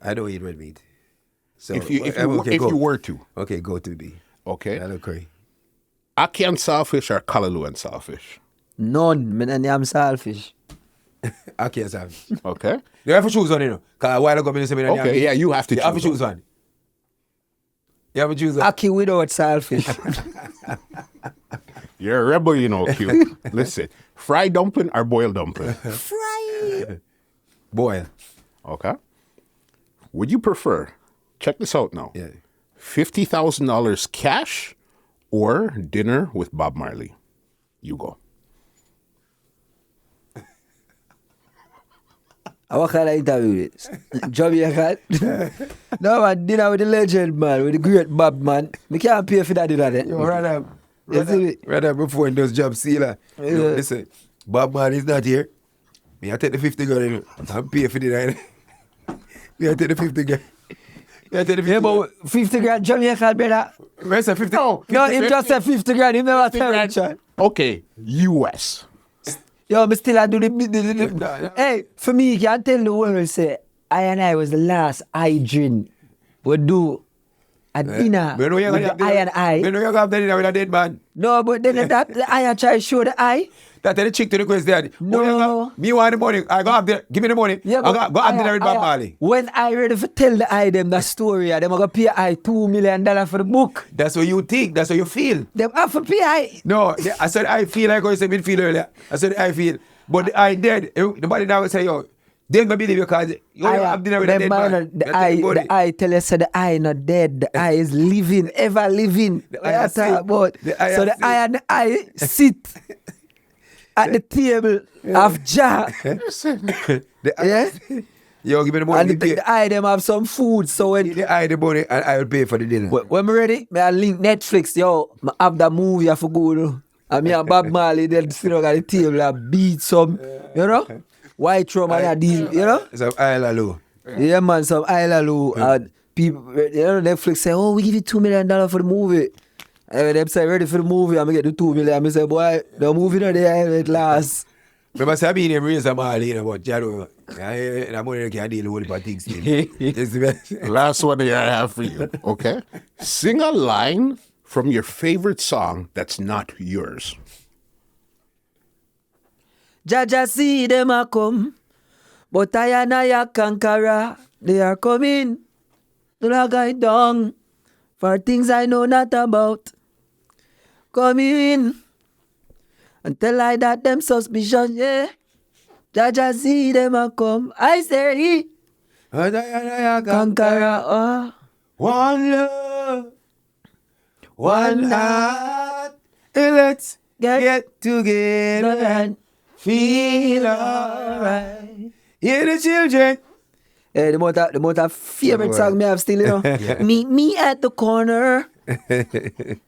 I don't eat red meat. So If you go. were to. Okay, go to B. Okay. I love curry. Aki and saltfish or callaloo and saltfish? None. Me and I'm selfish. I can't have. Okay. You have to choose one, you know. Because a while ago, I said, Okay, yeah, you have to you have to choose choose one. You have to choose one. Aki without selfish. You're a rebel, you know, Q. Listen, fried dumpling or boiled dumpling? Fry. Boil. Okay. Would you prefer, check this out now, Yeah. $50,000 cash or dinner with Bob Marley? You go. What kind of interview this? Jamaica? No, man, dinner with the legend, man, with the great Bob, man. We can't pay for that dinner, then. Yo, You see me? rather before in those jobs, sealer. Yeah. Yo, listen, Bob Marley is not here. Me, I take the 50 grand, you know. I'm paying for the night. Me, I take the 50 grand. Me, I take the 50 Yeah, but 50 grand Jamaica, brother. Where's the 50? No. No, him just said 50 grand. Him never tell me, child. Okay, US. Yo, me still I do the No. Hey, for me, you can tell the world, say, I was the last I drink. We do a dinner Me know you're with gonna the have I and I. Me know you're gonna have dinner with a dead man. No, but then that the I try to show the I. That the chick to the quest there. No. Me want the money. I go have the, give me the money. Yeah, I go have dinner with Bob Marley. When I ready to tell the I them the story, them I go pay I $2 million for the book. That's what you think. That's what you feel. Them have to pay I. No, I said I feel like I said me feel earlier. I said I feel. But the I dead. Nobody now will say, yo, they don't believe you because you only have dinner with a dead man. The I tell you, so the I not dead. The I is living, ever living. I I are talk sick. about. The I So are the I and the I sit at the table of Jah. Yeah? Yo, give me the money. And the I them have some food. So when The I the money and I will pay for the dinner. when me ready, me I link Netflix. Yo, I have that movie I for go. And me and Bob Marley then sit down at the table and beat some, you know, white rum and a deal, you know. Some Isla Lou. Yeah, man, some Isla and people, you know, Netflix say, oh, we give you $2 million for the movie. And when them say ready for the movie, I'm going to get the 2 million. I say, boy, the movie not there at last. Remember, say, I mean, him raise a Marley, you know, but Jado, I'm going to deal with the things. It's the best. Last one that I have for you. Okay. Sing a line from your favorite song that's not yours. Jaja see them a come, but I and I conqueror. They are coming to the guy down for things I know not about. Come in and tell I that them suspicion, yeah. Jaja see them a come. I say, conqueror, oh. One love, one heart, and let's get together and feel alright. Hear the children. Hey, the most of favorite song me have still, you know. Meet me at the corner. The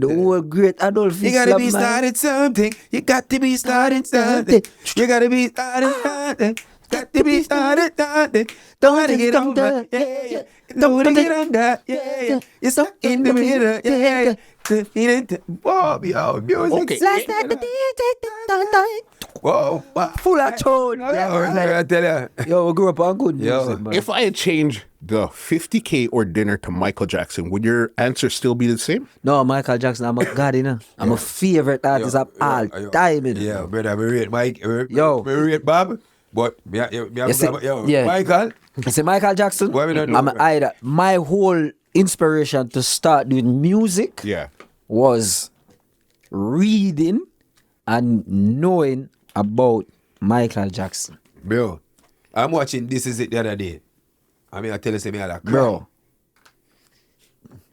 whole great Adolf You gotta be started something. You got to be started something. You gotta be started something. Got to be started something. Don't get on that. Yeah. Don't get on that. Yeah. You're stuck in the middle. Yeah. The feeling. Whoa, yo, music. Okay. Whoa, Full of tone. I tell you. Yo, we grew up on good music, man. If I had changed the 50K or dinner to Michael Jackson, would your answer still be the same? No, Michael Jackson, I'm a god, you know. I'm a favorite artist of all time, you know. Yeah, brother, we rate Mike. Yo. We rate Bob. But yeah. Michael. You see, Michael Jackson, Why we not do I'm it? either. My whole inspiration to start doing music Yeah. was reading and knowing about Michael Jackson. Bro, I'm watching This Is It the other day. I mean, I tell you, say me I like Bro.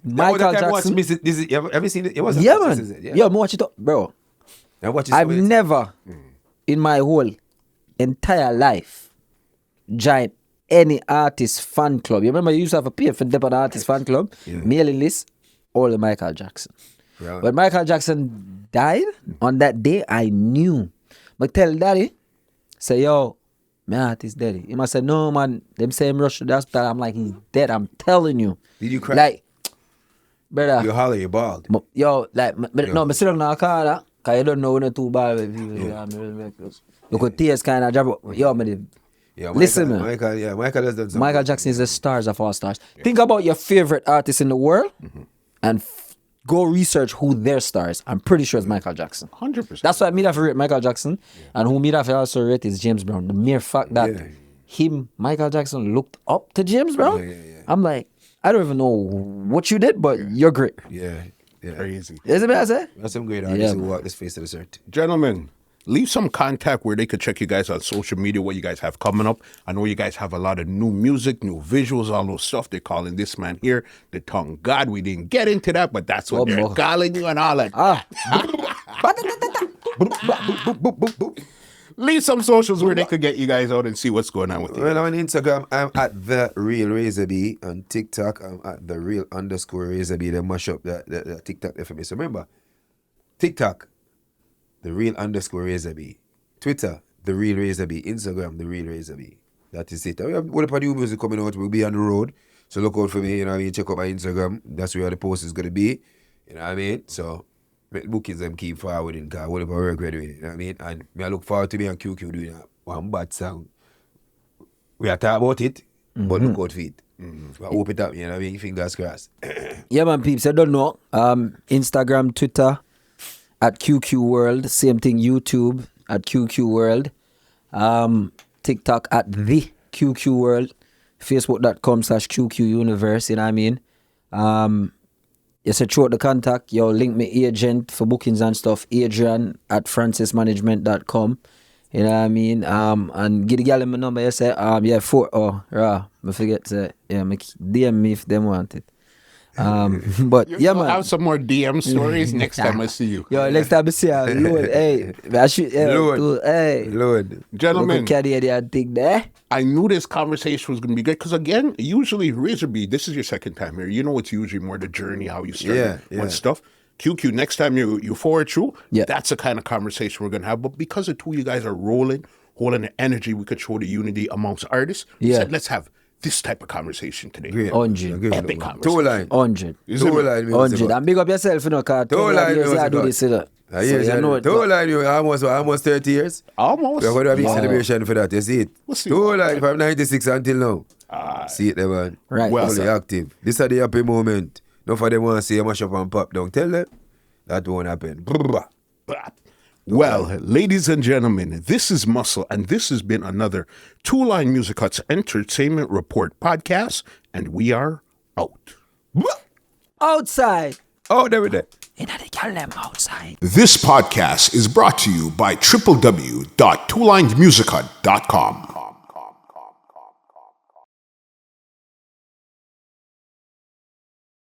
Michael Jackson. This Is It. Have you seen it? It was Yeah, This man. Is It, Yeah, I'm watching it. Bro, I watch it I've so many never in my whole entire life joined any artist fan club. You remember you used to have a pay for the artist fan club, mailing list, all the Michael Jackson. Right. When Michael Jackson died, on that day, I knew. But tell daddy, say, yo, my artist dead. He must say, no, man, them say him rush to the hospital. I'm like, he's dead. I'm telling you. Did you cry? Like, brother. You holler, you bald. Yo, like, no, I sit down in the car, because you don't know when you're too bad with people. Look at tears kind of drop. Yo, man, Yeah, listen, man. Michael has done something. Michael Jackson is the stars of all stars. Think about your favorite artist in the world and go research who their stars. I'm pretty sure it's Michael Jackson. 100%. That's why me have to rate Michael Jackson, and who me have to also rate is James Brown. The mere fact that Michael Jackson, looked up to James Brown, I'm like, I don't even know what you did, but you're great. Yeah. Crazy. Is it what I say? That's some great artists who walk this face to the earth. Gentlemen, leave some contact where they could check you guys on social media, what you guys have coming up. I know you guys have a lot of new music, new visuals, all those stuff. They're calling this man here the tongue god. We didn't get into that, but that's what they're calling you and all that. Leave some socials where they could get you guys out and see what's going on with you. Well, on Instagram, I'm at the real Razor B. On TikTok, I'm at the real _ Razor B. They mash up the TikTok there for me. So remember, TikTok, the real _ Razor B. Twitter, the real Razor B. Instagram, the real Razor B. That is it. We have all the new music coming out. We'll be on the road. So look out for me, you know what I mean? Check out my Instagram. That's where the post is going to be. You know what I mean? So bookings them keep forwarding because whatever work ready with it, you know what I mean? And I look forward to me and QQ doing one bad song. We are talking about it, but look out for it. We hope it up, you know what I mean? Fingers crossed. Yeah, man, peeps, I don't know. Instagram, Twitter, at QQ World. Same thing, YouTube, at QQ World. TikTok, at the QQ World. Facebook.com/QQ Universe, you know what I mean? You said throughout the contact, yo, link me agent for bookings and stuff, Adrian at francismanagement.com. You know what I mean? And get the girl in my number, you say, I forget to, DM me if they want it. But yeah, man. I'll have some more DM stories next time I see you. Yo, next time I see you, Lord, hey. Lord. Gentlemen, thing there. I knew this conversation was going to be good because, again, usually Razor B, this is your second time here. You know, it's usually more the journey, how you started with stuff. QQ, next time you forward through, that's the kind of conversation we're going to have. But because the two of you guys are holding the energy, we could show the unity amongst artists. We said, let's have this type of conversation today. Great. 100. Epic conversation. 2 line. 100. 2 line. 100. And big up yourself, you know, because 2 years I do this, you know. So you know it. 2 line, you almost 30 years. Almost. We're going to have a big celebration for that. You see it? We'll see. 2 line from 96 until now. See it there, man. Right. Well, Fully active. This is the happy moment. No for them want to see you mash up and pop down. Tell them that won't happen. Well, ladies and gentlemen, this is Muscle, and this has been another Two Line Music Hut's Entertainment Report podcast, and we are out. Outside. Oh, there we go. Outside. This podcast is brought to you by www.twolinedmusichut.com.